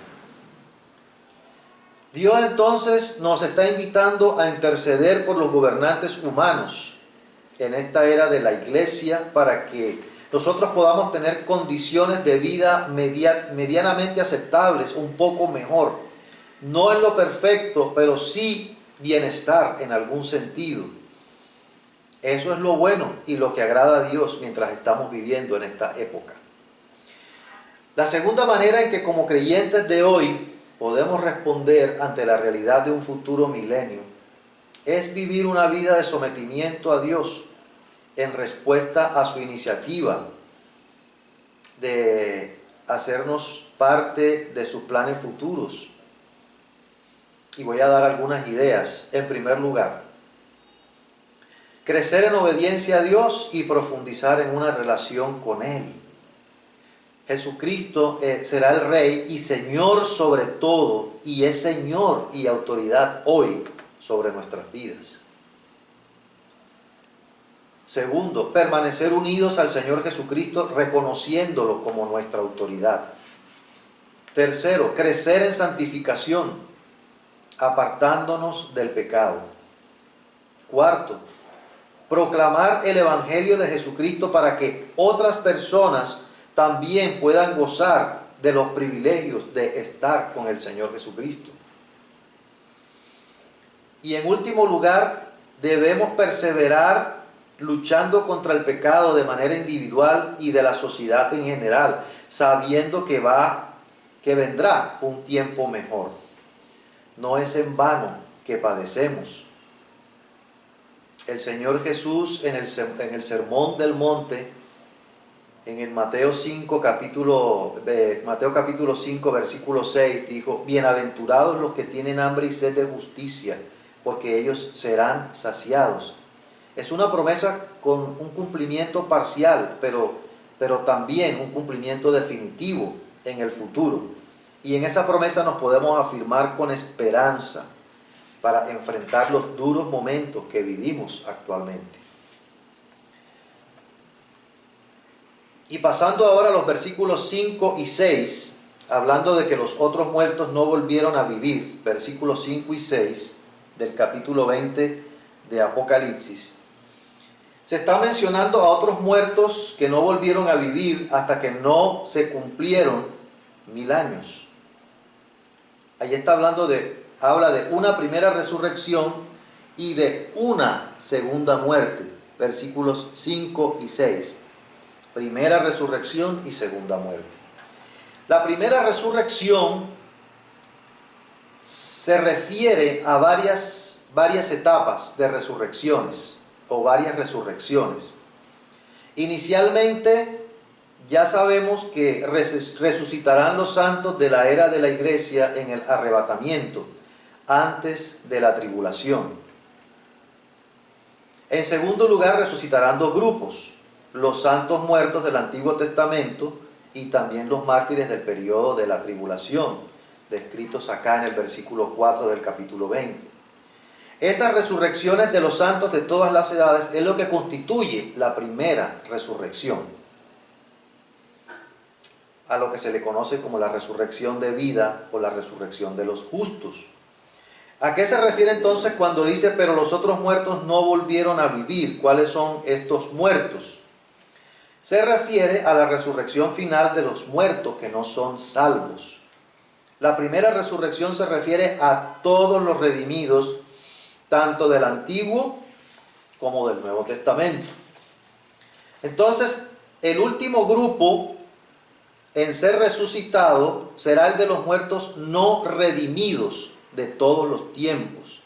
Dios entonces nos está invitando a interceder por los gobernantes humanos en esta era de la iglesia, para que nosotros podamos tener condiciones de vida medianamente aceptables, un poco mejor. No en lo perfecto, pero sí bienestar en algún sentido. Eso es lo bueno y lo que agrada a Dios mientras estamos viviendo en esta época. La segunda manera en que como creyentes de hoy podemos responder ante la realidad de un futuro milenio es vivir una vida de sometimiento a Dios en respuesta a su iniciativa de hacernos parte de sus planes futuros. Y voy a dar algunas ideas. En primer lugar, crecer en obediencia a Dios y profundizar en una relación con Él. Jesucristo será el Rey y Señor sobre todo, y es Señor y autoridad hoy sobre nuestras vidas. Segundo, permanecer unidos al Señor Jesucristo, reconociéndolo como nuestra autoridad. Tercero, crecer en santificación, apartándonos del pecado. Cuarto, proclamar el Evangelio de Jesucristo para que otras personas también puedan gozar de los privilegios de estar con el Señor Jesucristo. Y en último lugar, debemos perseverar luchando contra el pecado de manera individual y de la sociedad en general, sabiendo que vendrá un tiempo mejor. No es en vano que padecemos. El Señor Jesús en el Sermón del Monte, en el Mateo capítulo 5, versículo 6, dijo: bienaventurados los que tienen hambre y sed de justicia, porque ellos serán saciados. Es una promesa con un cumplimiento parcial, pero también un cumplimiento definitivo en el futuro. Y en esa promesa nos podemos afirmar con esperanza para enfrentar los duros momentos que vivimos actualmente. Y pasando ahora a los versículos 5 y 6, hablando de que los otros muertos no volvieron a vivir, versículos 5 y 6 del capítulo 20 de Apocalipsis, se está mencionando a otros muertos que no volvieron a vivir hasta que no se cumplieron 1000 años. Allí habla de una primera resurrección y de una segunda muerte, versículos 5 y 6. Primera resurrección y segunda muerte. La primera resurrección se refiere a varias etapas de resurrecciones o varias resurrecciones. Inicialmente ya sabemos que resucitarán los santos de la era de la iglesia en el arrebatamiento, antes de la tribulación. En segundo lugar, resucitarán dos grupos: los santos muertos del Antiguo Testamento y también los mártires del periodo de la tribulación, descritos acá en el versículo 4 del capítulo 20. Esas resurrecciones de los santos de todas las edades es lo que constituye la primera resurrección, a lo que se le conoce como la resurrección de vida o la resurrección de los justos. ¿A qué se refiere entonces cuando dice: pero los otros muertos no volvieron a vivir? ¿Cuáles son estos muertos? Se refiere a la resurrección final de los muertos que no son salvos. La primera resurrección se refiere a todos los redimidos, tanto del Antiguo como del Nuevo Testamento. Entonces, el último grupo en ser resucitado será el de los muertos no redimidos de todos los tiempos.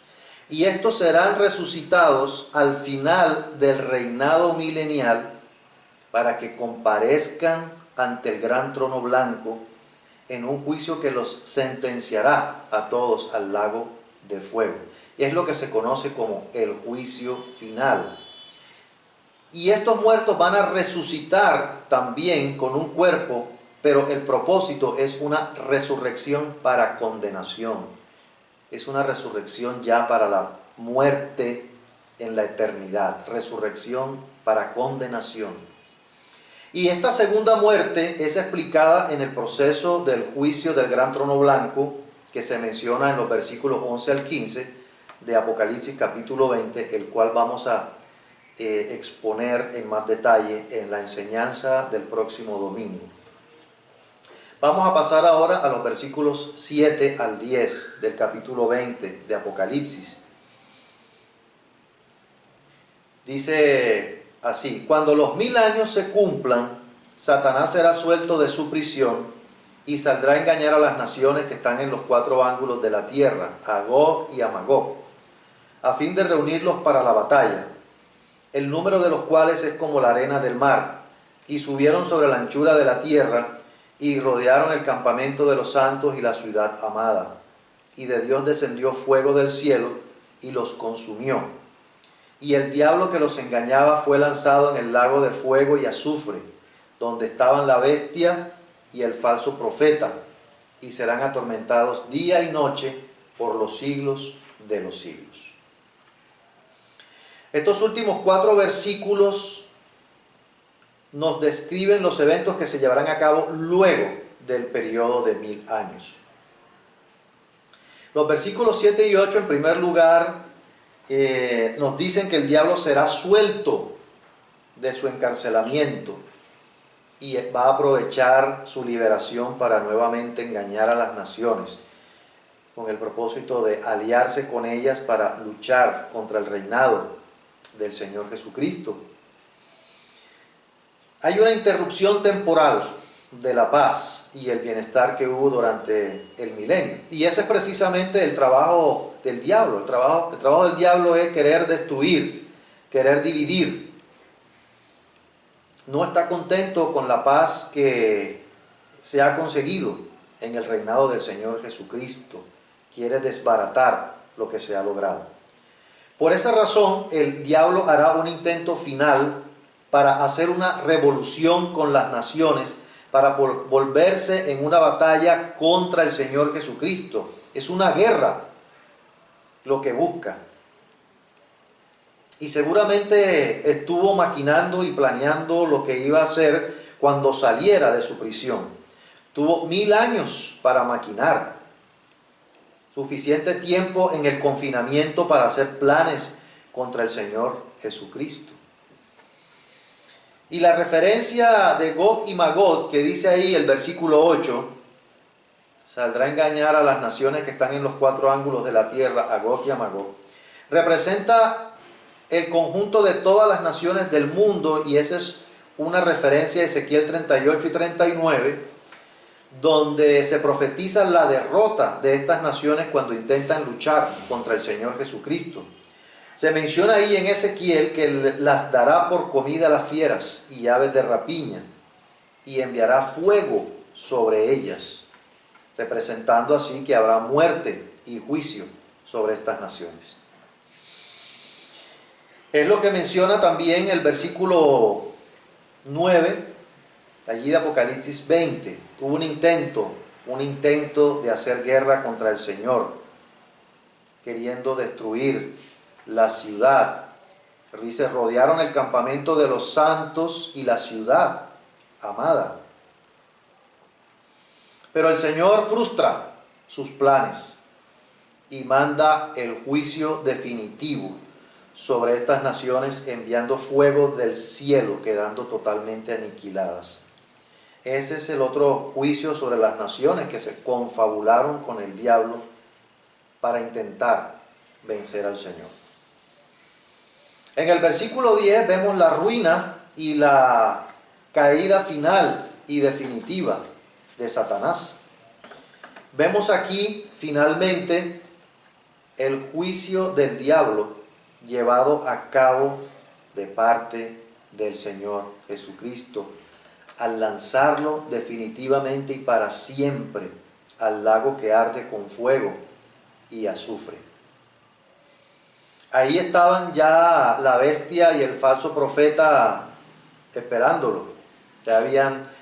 Y estos serán resucitados al final del reinado milenial para que comparezcan ante el gran trono blanco en un juicio que los sentenciará a todos al lago de fuego. Y es lo que se conoce como el juicio final. Y estos muertos van a resucitar también con un cuerpo, pero el propósito es una resurrección para condenación. Es una resurrección ya para la muerte en la eternidad. Resurrección para condenación. Y esta segunda muerte es explicada en el proceso del juicio del gran trono blanco que se menciona en los versículos 11 al 15 de Apocalipsis capítulo 20, el cual vamos a exponer en más detalle en la enseñanza del próximo domingo. Vamos a pasar ahora a los versículos 7 al 10 del capítulo 20 de Apocalipsis. Dice así: cuando los 1000 años se cumplan, Satanás será suelto de su prisión y saldrá a engañar a las naciones que están en los 4 ángulos de la tierra, a Gog y a Magog, a fin de reunirlos para la batalla, el número de los cuales es como la arena del mar, y subieron sobre la anchura de la tierra, y rodearon el campamento de los santos y la ciudad amada. Y de Dios descendió fuego del cielo, y los consumió. Y el diablo que los engañaba fue lanzado en el lago de fuego y azufre, donde estaban la bestia y el falso profeta, y serán atormentados día y noche por los siglos de los siglos. Estos últimos 4 versículos nos describen los eventos que se llevarán a cabo luego del periodo de 1000 años. Los versículos 7 y 8 en primer lugar nos dicen que el diablo será suelto de su encarcelamiento y va a aprovechar su liberación para nuevamente engañar a las naciones, con el propósito de aliarse con ellas para luchar contra el reinado del Señor Jesucristo. Hay una interrupción temporal de la paz y el bienestar que hubo durante el milenio. Y ese es precisamente el trabajo del diablo. El trabajo del diablo es querer destruir, querer dividir. No está contento con la paz que se ha conseguido en el reinado del Señor Jesucristo. Quiere desbaratar lo que se ha logrado. Por esa razón, el diablo hará un intento final para hacer una revolución con las naciones, para volverse en una batalla contra el Señor Jesucristo. Es una guerra lo que busca. Y seguramente estuvo maquinando y planeando lo que iba a hacer cuando saliera de su prisión. Tuvo 1000 años para maquinar. Suficiente tiempo en el confinamiento para hacer planes contra el Señor Jesucristo. Y la referencia de Gog y Magog, que dice ahí el versículo 8, saldrá a engañar a las naciones que están en los 4 ángulos de la tierra, a Gog y a Magog, representa el conjunto de todas las naciones del mundo, y esa es una referencia a Ezequiel 38 y 39, donde se profetiza la derrota de estas naciones cuando intentan luchar contra el Señor Jesucristo. Se menciona ahí en Ezequiel que las dará por comida a las fieras y aves de rapiña, y enviará fuego sobre ellas, representando así que habrá muerte y juicio sobre estas naciones. Es lo que menciona también el versículo 9, allí de Apocalipsis 20. Hubo un intento de hacer guerra contra el Señor, queriendo destruir la ciudad. Dice, rodearon el campamento de los santos y la ciudad amada. Pero el Señor frustra sus planes y manda el juicio definitivo sobre estas naciones, enviando fuego del cielo, quedando totalmente aniquiladas. Ese es el otro juicio sobre las naciones que se confabularon con el diablo para intentar vencer al Señor. En el versículo 10 vemos la ruina y la caída final y definitiva de Satanás. Vemos aquí finalmente el juicio del diablo llevado a cabo de parte del Señor Jesucristo, al lanzarlo definitivamente y para siempre al lago que arde con fuego y azufre. Ahí estaban ya la bestia y el falso profeta esperándolo.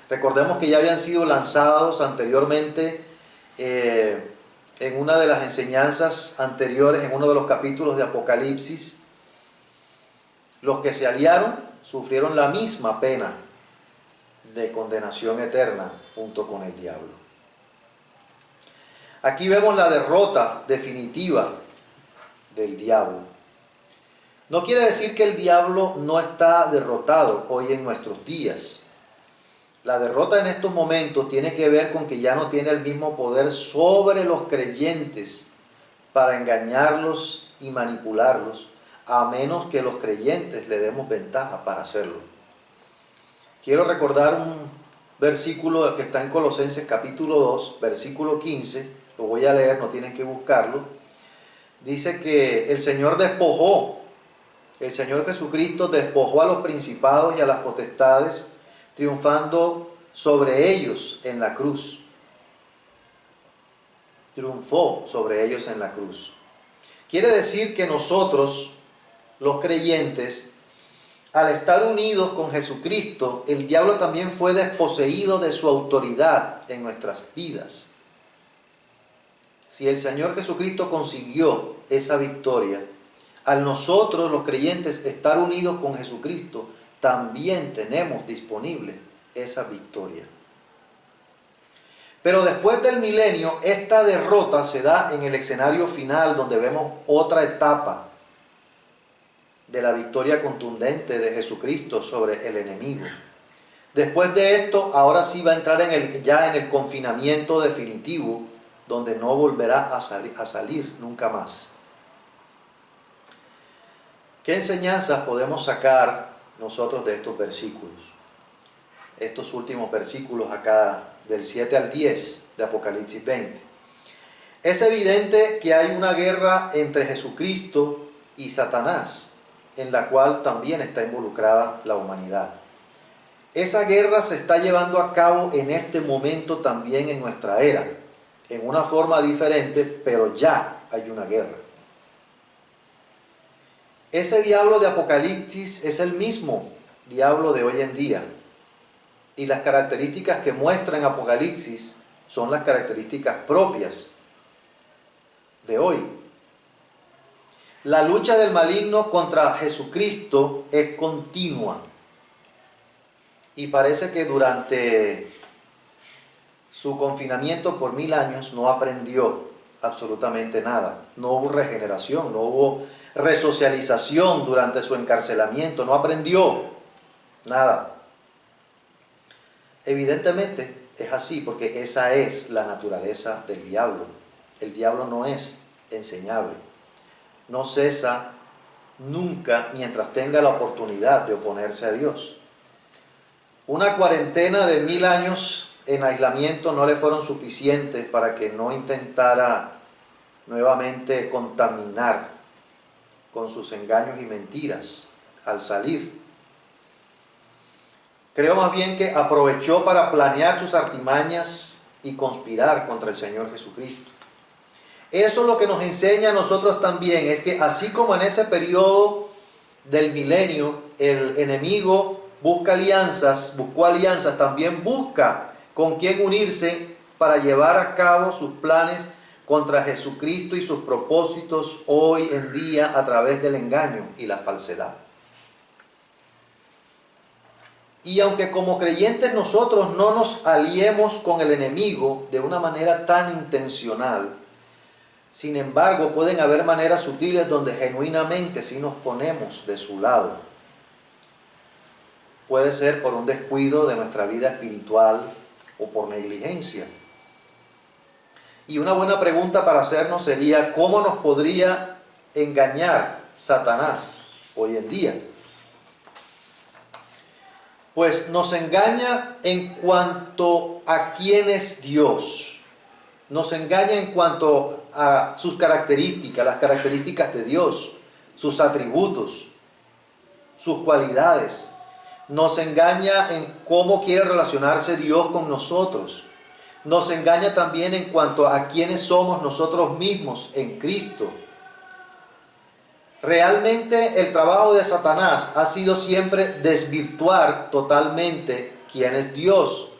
Recordemos que ya habían sido lanzados anteriormente en una de las enseñanzas anteriores, en uno de los capítulos de Apocalipsis. Los que se aliaron sufrieron la misma pena de condenación eterna junto con el diablo. Aquí vemos la derrota definitiva del diablo. No quiere decir que el diablo no está derrotado hoy en nuestros días. La derrota en estos momentos tiene que ver con que ya no tiene el mismo poder sobre los creyentes para engañarlos y manipularlos, a menos que los creyentes le demos ventaja para hacerlo. Quiero recordar un versículo que está en Colosenses capítulo 2, versículo 15, lo voy a leer, no tienen que buscarlo. Dice que el Señor Jesucristo despojó a los principados y a las potestades, triunfando sobre ellos en la cruz. Triunfó sobre ellos en la cruz. Quiere decir que nosotros, los creyentes, al estar unidos con Jesucristo, el diablo también fue desposeído de su autoridad en nuestras vidas. Si el Señor Jesucristo consiguió esa victoria, al nosotros los creyentes estar unidos con Jesucristo, también tenemos disponible esa victoria. Pero después del milenio, esta derrota se da en el escenario final, donde vemos otra etapa de la victoria contundente de Jesucristo sobre el enemigo. Después de esto, ahora sí va a entrar ya en el confinamiento definitivo, donde no volverá a salir nunca más. ¿Qué enseñanzas podemos sacar nosotros de estos versículos? Estos últimos versículos acá, del 7 al 10 de Apocalipsis 20. Es evidente que hay una guerra entre Jesucristo y Satanás, en la cual también está involucrada la humanidad. Esa guerra se está llevando a cabo en este momento también en nuestra era, en una forma diferente, pero ya hay una guerra. Ese diablo de Apocalipsis es el mismo diablo de hoy en día, y las características que muestra en Apocalipsis son las características propias de hoy. La lucha del maligno contra Jesucristo es continua, y parece que durante su confinamiento por 1000 años no aprendió absolutamente nada. No hubo regeneración, no hubo resocialización durante su encarcelamiento, no aprendió nada. Evidentemente es así, porque esa es la naturaleza del diablo. El diablo no es enseñable. No cesa nunca mientras tenga la oportunidad de oponerse a Dios. Una cuarentena de 1000 años en aislamiento no le fueron suficientes para que no intentara nuevamente contaminar con sus engaños y mentiras al salir. Creo más bien que aprovechó para planear sus artimañas y conspirar contra el Señor Jesucristo. Eso es lo que nos enseña a nosotros también, es que así como en ese periodo del milenio el enemigo buscó alianzas, también busca con quién unirse para llevar a cabo sus planes contra Jesucristo y sus propósitos hoy en día a través del engaño y la falsedad. Y aunque como creyentes nosotros no nos aliemos con el enemigo de una manera tan intencional, sin embargo pueden haber maneras sutiles donde genuinamente sí nos ponemos de su lado. Puede ser por un descuido de nuestra vida espiritual o por negligencia. Y una buena pregunta para hacernos sería, ¿cómo nos podría engañar Satanás hoy en día? Pues nos engaña en cuanto a quién es Dios. Nos engaña en cuanto a sus características, las características de Dios, sus atributos, sus cualidades. Nos engaña en cómo quiere relacionarse Dios con nosotros. Nos engaña también en cuanto a quiénes somos nosotros mismos en Cristo. Realmente el trabajo de Satanás ha sido siempre desvirtuar totalmente quién es Dios,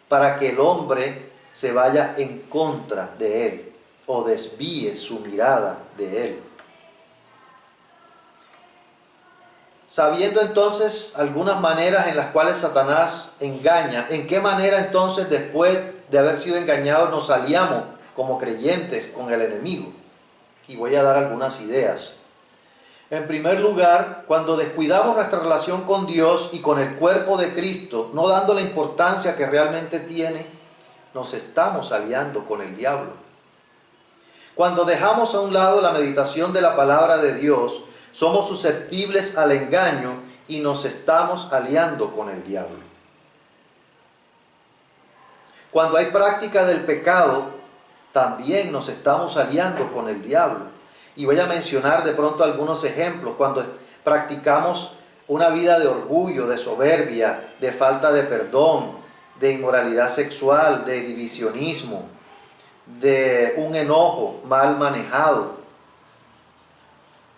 para que el hombre se vaya en contra de él o desvíe su mirada de él. Sabiendo entonces algunas maneras en las cuales Satanás engaña, ¿en qué manera entonces después de haber sido engañados nos aliamos como creyentes con el enemigo? Y voy a dar algunas ideas. En primer lugar, cuando descuidamos nuestra relación con Dios y con el cuerpo de Cristo, no dando la importancia que realmente tiene, nos estamos aliando con el diablo. Cuando dejamos a un lado la meditación de la palabra de Dios, somos susceptibles al engaño y nos estamos aliando con el diablo. Cuando hay práctica del pecado, también nos estamos aliando con el diablo. Y voy a mencionar de pronto algunos ejemplos. Cuando practicamos una vida de orgullo, de soberbia, de falta de perdón, de inmoralidad sexual, de divisionismo, de un enojo mal manejado,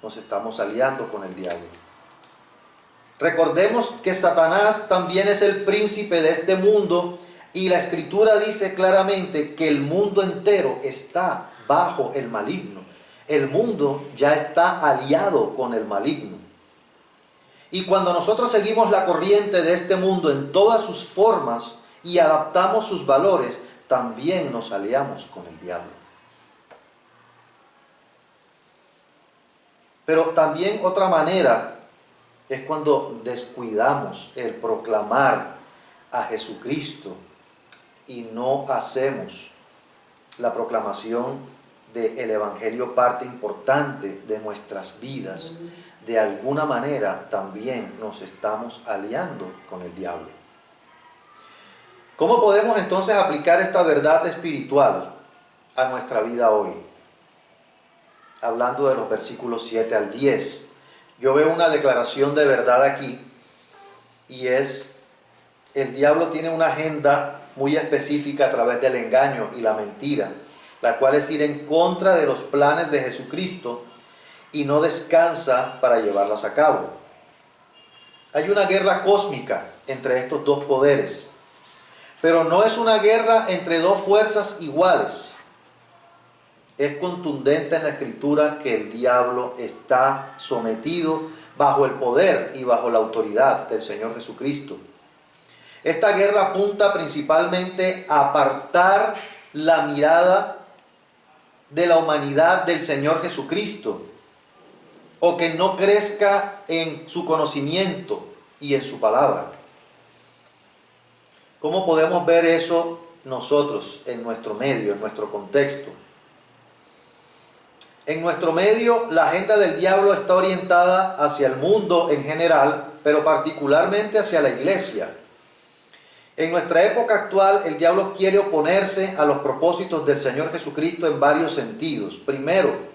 nos estamos aliando con el diablo. Recordemos que Satanás también es el príncipe de este mundo y la Escritura dice claramente que el mundo entero está bajo el maligno. El mundo ya está aliado con el maligno. Y cuando nosotros seguimos la corriente de este mundo en todas sus formas y adaptamos sus valores, también nos aliamos con el diablo. Pero también otra manera es cuando descuidamos el proclamar a Jesucristo y no hacemos la proclamación del Evangelio parte importante de nuestras vidas. De alguna manera también nos estamos aliando con el diablo. ¿Cómo podemos entonces aplicar esta verdad espiritual a nuestra vida hoy? Hablando de los versículos 7 al 10. Yo veo una declaración de verdad aquí y es: el diablo tiene una agenda muy específica a través del engaño y la mentira, la cual es ir en contra de los planes de Jesucristo y no descansa para llevarlas a cabo. Hay una guerra cósmica entre estos dos poderes, pero no es una guerra entre dos fuerzas iguales. Es contundente en la Escritura que el diablo está sometido bajo el poder y bajo la autoridad del Señor Jesucristo. Esta guerra apunta principalmente a apartar la mirada de la humanidad del Señor Jesucristo, o que no crezca en su conocimiento y en su palabra. ¿Cómo podemos ver eso nosotros en nuestro medio, en nuestro contexto? En nuestro medio, la agenda del diablo está orientada hacia el mundo en general, pero particularmente hacia la iglesia. En nuestra época actual, el diablo quiere oponerse a los propósitos del Señor Jesucristo en varios sentidos. Primero,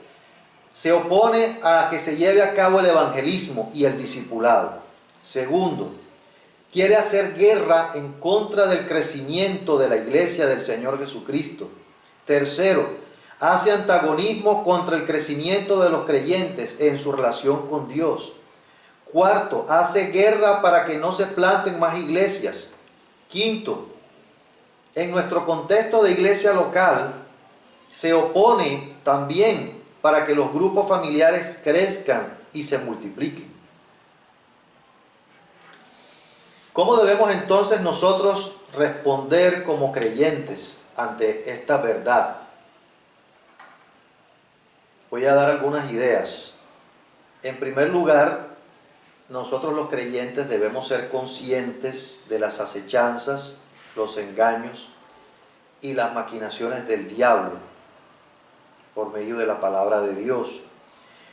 se opone a que se lleve a cabo el evangelismo y el discipulado. Segundo, quiere hacer guerra en contra del crecimiento de la iglesia del Señor Jesucristo. Tercero, hace antagonismo contra el crecimiento de los creyentes en su relación con Dios. Cuarto, hace guerra para que no se planten más iglesias. Quinto, en nuestro contexto de iglesia local, se opone también para que los grupos familiares crezcan y se multipliquen. ¿Cómo debemos entonces nosotros responder como creyentes ante esta verdad? Voy a dar algunas ideas. En primer lugar, nosotros los creyentes debemos ser conscientes de las acechanzas, los engaños y las maquinaciones del diablo por medio de la palabra de Dios.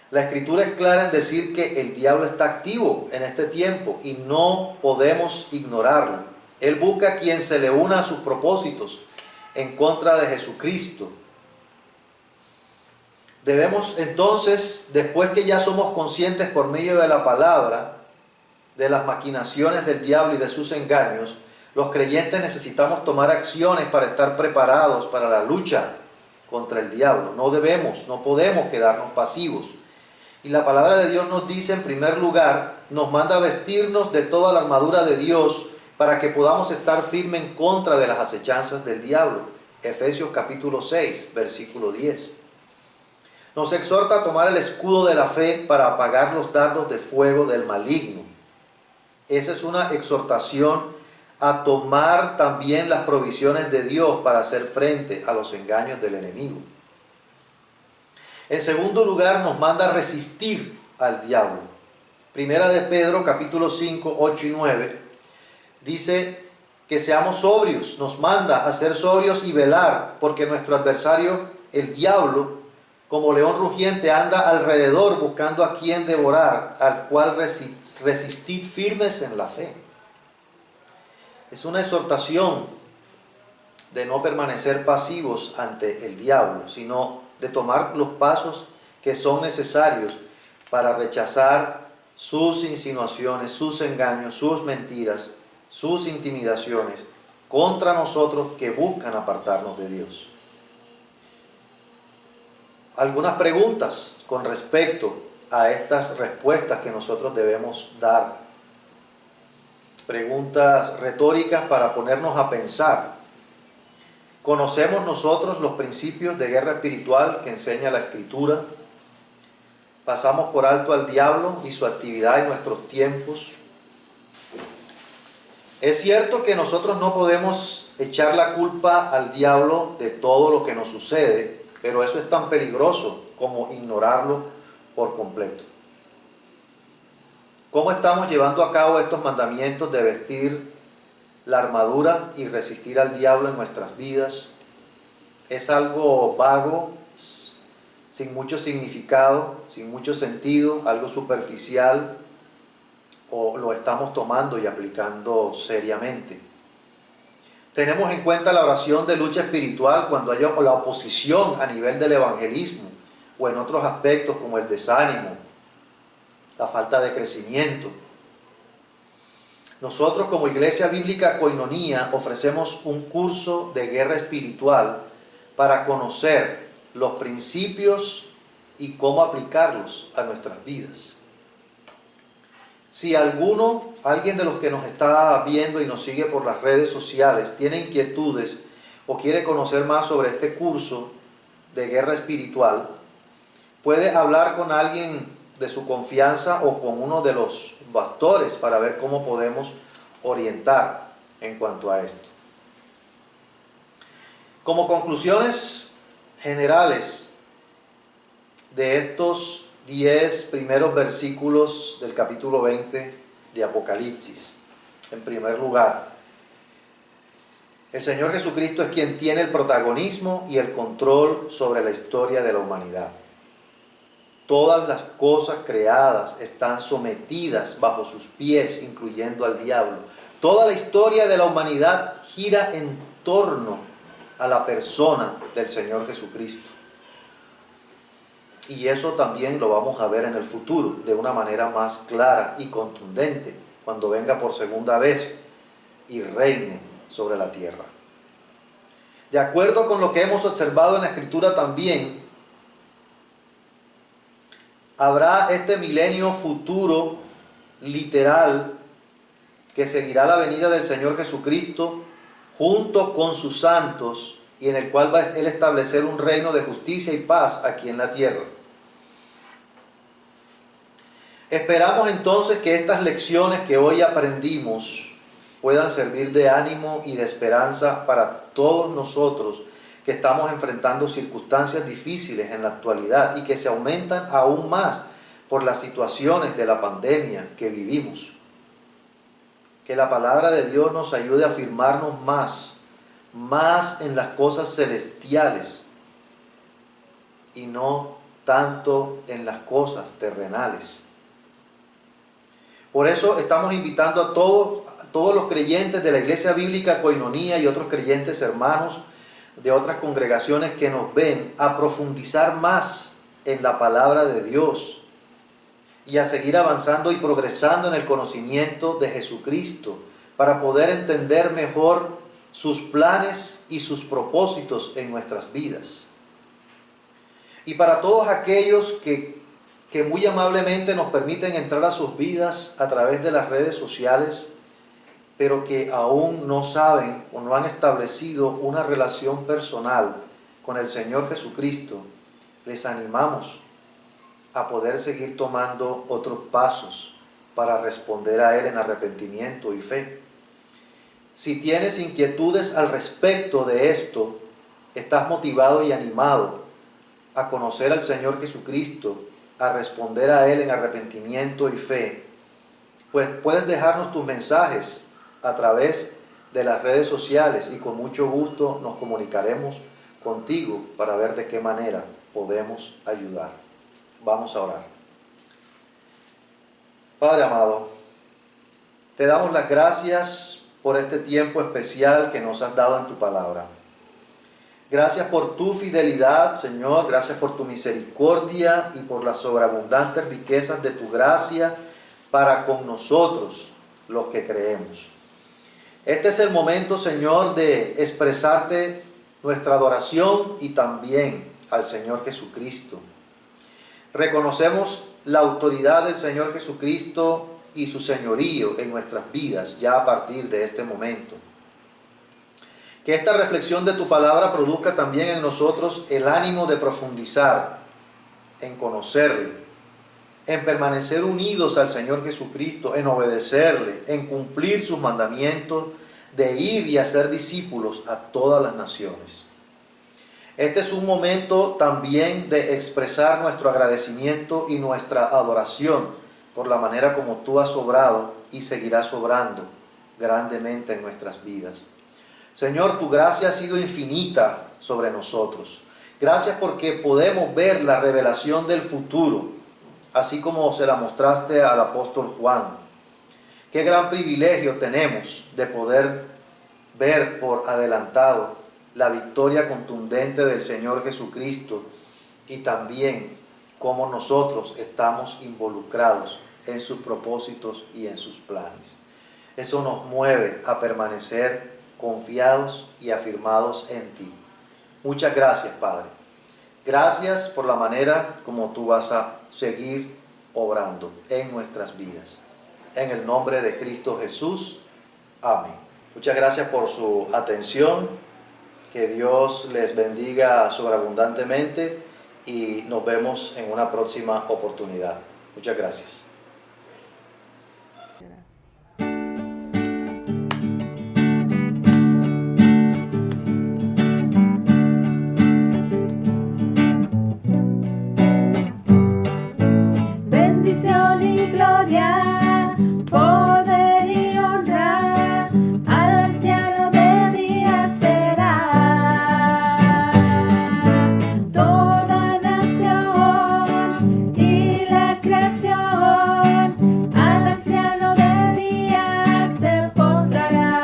La Escritura es clara en decir que el diablo está activo en este tiempo y no podemos ignorarlo. Él busca a quien se le una a sus propósitos en contra de Jesucristo. Debemos entonces, después que ya somos conscientes por medio de la palabra, de las maquinaciones del diablo y de sus engaños, los creyentes necesitamos tomar acciones para estar preparados para la lucha contra el diablo. No podemos quedarnos pasivos. Y la palabra de Dios nos dice, en primer lugar, nos manda a vestirnos de toda la armadura de Dios para que podamos estar firmes en contra de las acechanzas del diablo. Efesios capítulo 6, versículo 10. Nos exhorta a tomar el escudo de la fe para apagar los dardos de fuego del maligno. Esa es una exhortación a tomar también las provisiones de Dios para hacer frente a los engaños del enemigo. En segundo lugar, nos manda a resistir al diablo. Primera de Pedro, capítulo 5, 8 y 9, dice que seamos sobrios, nos manda a ser sobrios y velar, porque nuestro adversario, el diablo, como león rugiente, anda alrededor buscando a quien devorar, al cual resistid firmes en la fe. Es una exhortación de no permanecer pasivos ante el diablo, sino de tomar los pasos que son necesarios para rechazar sus insinuaciones, sus engaños, sus mentiras, sus intimidaciones contra nosotros que buscan apartarnos de Dios. Algunas preguntas con respecto a estas respuestas que nosotros debemos dar. Preguntas retóricas para ponernos a pensar. ¿Conocemos nosotros los principios de guerra espiritual que enseña la Escritura? ¿Pasamos por alto al diablo y su actividad en nuestros tiempos? Es cierto que nosotros no podemos echar la culpa al diablo de todo lo que nos sucede, pero eso es tan peligroso como ignorarlo por completo. ¿Cómo estamos llevando a cabo estos mandamientos de vestir la armadura y resistir al diablo en nuestras vidas? ¿Es algo vago, sin mucho significado, sin mucho sentido, algo superficial, o lo estamos tomando y aplicando seriamente? Tenemos en cuenta la oración de lucha espiritual cuando haya la oposición a nivel del evangelismo o en otros aspectos como el desánimo, la falta de crecimiento. Nosotros como Iglesia Bíblica Koinonía ofrecemos un curso de guerra espiritual para conocer los principios y cómo aplicarlos a nuestras vidas. Si alguien de los que nos está viendo y nos sigue por las redes sociales tiene inquietudes o quiere conocer más sobre este curso de guerra espiritual, puede hablar con alguien de su confianza o con uno de los pastores para ver cómo podemos orientar en cuanto a esto. Como conclusiones generales de estos 10 primeros versículos del capítulo 20 de Apocalipsis. En primer lugar, el Señor Jesucristo es quien tiene el protagonismo y el control sobre la historia de la humanidad. Todas las cosas creadas están sometidas bajo sus pies, incluyendo al diablo. Toda la historia de la humanidad gira en torno a la persona del Señor Jesucristo. Y eso también lo vamos a ver en el futuro de una manera más clara y contundente cuando venga por segunda vez y reine sobre la tierra. De acuerdo con lo que hemos observado en la Escritura también, habrá este milenio futuro literal que seguirá la venida del Señor Jesucristo junto con sus santos y en el cual va Él a establecer un reino de justicia y paz aquí en la tierra. Esperamos entonces que estas lecciones que hoy aprendimos puedan servir de ánimo y de esperanza para todos nosotros que estamos enfrentando circunstancias difíciles en la actualidad y que se aumentan aún más por las situaciones de la pandemia que vivimos. Que la palabra de Dios nos ayude a afirmarnos más en las cosas celestiales y no tanto en las cosas terrenales. Por eso estamos invitando a todos los creyentes de la Iglesia Bíblica Koinonía y otros creyentes hermanos de otras congregaciones que nos ven a profundizar más en la palabra de Dios y a seguir avanzando y progresando en el conocimiento de Jesucristo para poder entender mejor sus planes y sus propósitos en nuestras vidas. Y para todos aquellos que muy amablemente nos permiten entrar a sus vidas a través de las redes sociales, pero que aún no saben o no han establecido una relación personal con el Señor Jesucristo, les animamos a poder seguir tomando otros pasos para responder a Él en arrepentimiento y fe. Si tienes inquietudes al respecto de esto, estás motivado y animado a conocer al Señor Jesucristo, a responder a Él en arrepentimiento y fe, pues puedes dejarnos tus mensajes a través de las redes sociales y con mucho gusto nos comunicaremos contigo para ver de qué manera podemos ayudar. Vamos a orar. Padre amado, te damos las gracias por este tiempo especial que nos has dado en tu palabra. Gracias por tu fidelidad, Señor, gracias por tu misericordia y por las sobreabundantes riquezas de tu gracia para con nosotros, los que creemos. Este es el momento, Señor, de expresarte nuestra adoración y también al Señor Jesucristo. Reconocemos la autoridad del Señor Jesucristo y su señorío en nuestras vidas ya a partir de este momento. Que esta reflexión de tu palabra produzca también en nosotros el ánimo de profundizar, en conocerle, en permanecer unidos al Señor Jesucristo, en obedecerle, en cumplir sus mandamientos, de ir y hacer discípulos a todas las naciones. Este es un momento también de expresar nuestro agradecimiento y nuestra adoración por la manera como tú has obrado y seguirás obrando grandemente en nuestras vidas. Señor, tu gracia ha sido infinita sobre nosotros. Gracias porque podemos ver la revelación del futuro, así como se la mostraste al apóstol Juan. Qué gran privilegio tenemos de poder ver por adelantado la victoria contundente del Señor Jesucristo y también cómo nosotros estamos involucrados en sus propósitos y en sus planes. Eso nos mueve a permanecer confiados y afirmados en ti. Muchas gracias, Padre. Gracias por la manera como tú vas a seguir obrando en nuestras vidas. En el nombre de Cristo Jesús. Amén. Muchas gracias por su atención. Que Dios les bendiga sobreabundantemente y nos vemos en una próxima oportunidad. Muchas gracias. Bendición y gloria, poder y honra, al anciano de días será. Toda nación y la creación, al anciano de días se postrará.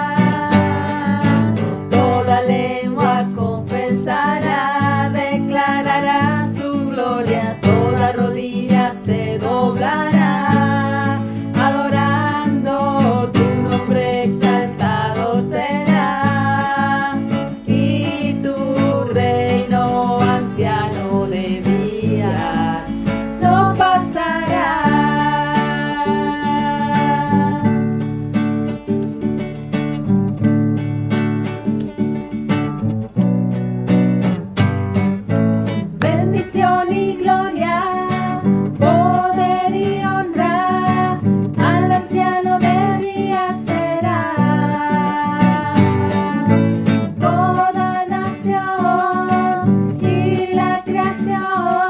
Toda lengua confesará, declarará su gloria, toda rodilla se doblará, adorando tu nombre exaltado será, y tu reino anciano de días no pasará. Bendición y gloria, poder y honra, al anciano de días será. Toda nación y la creación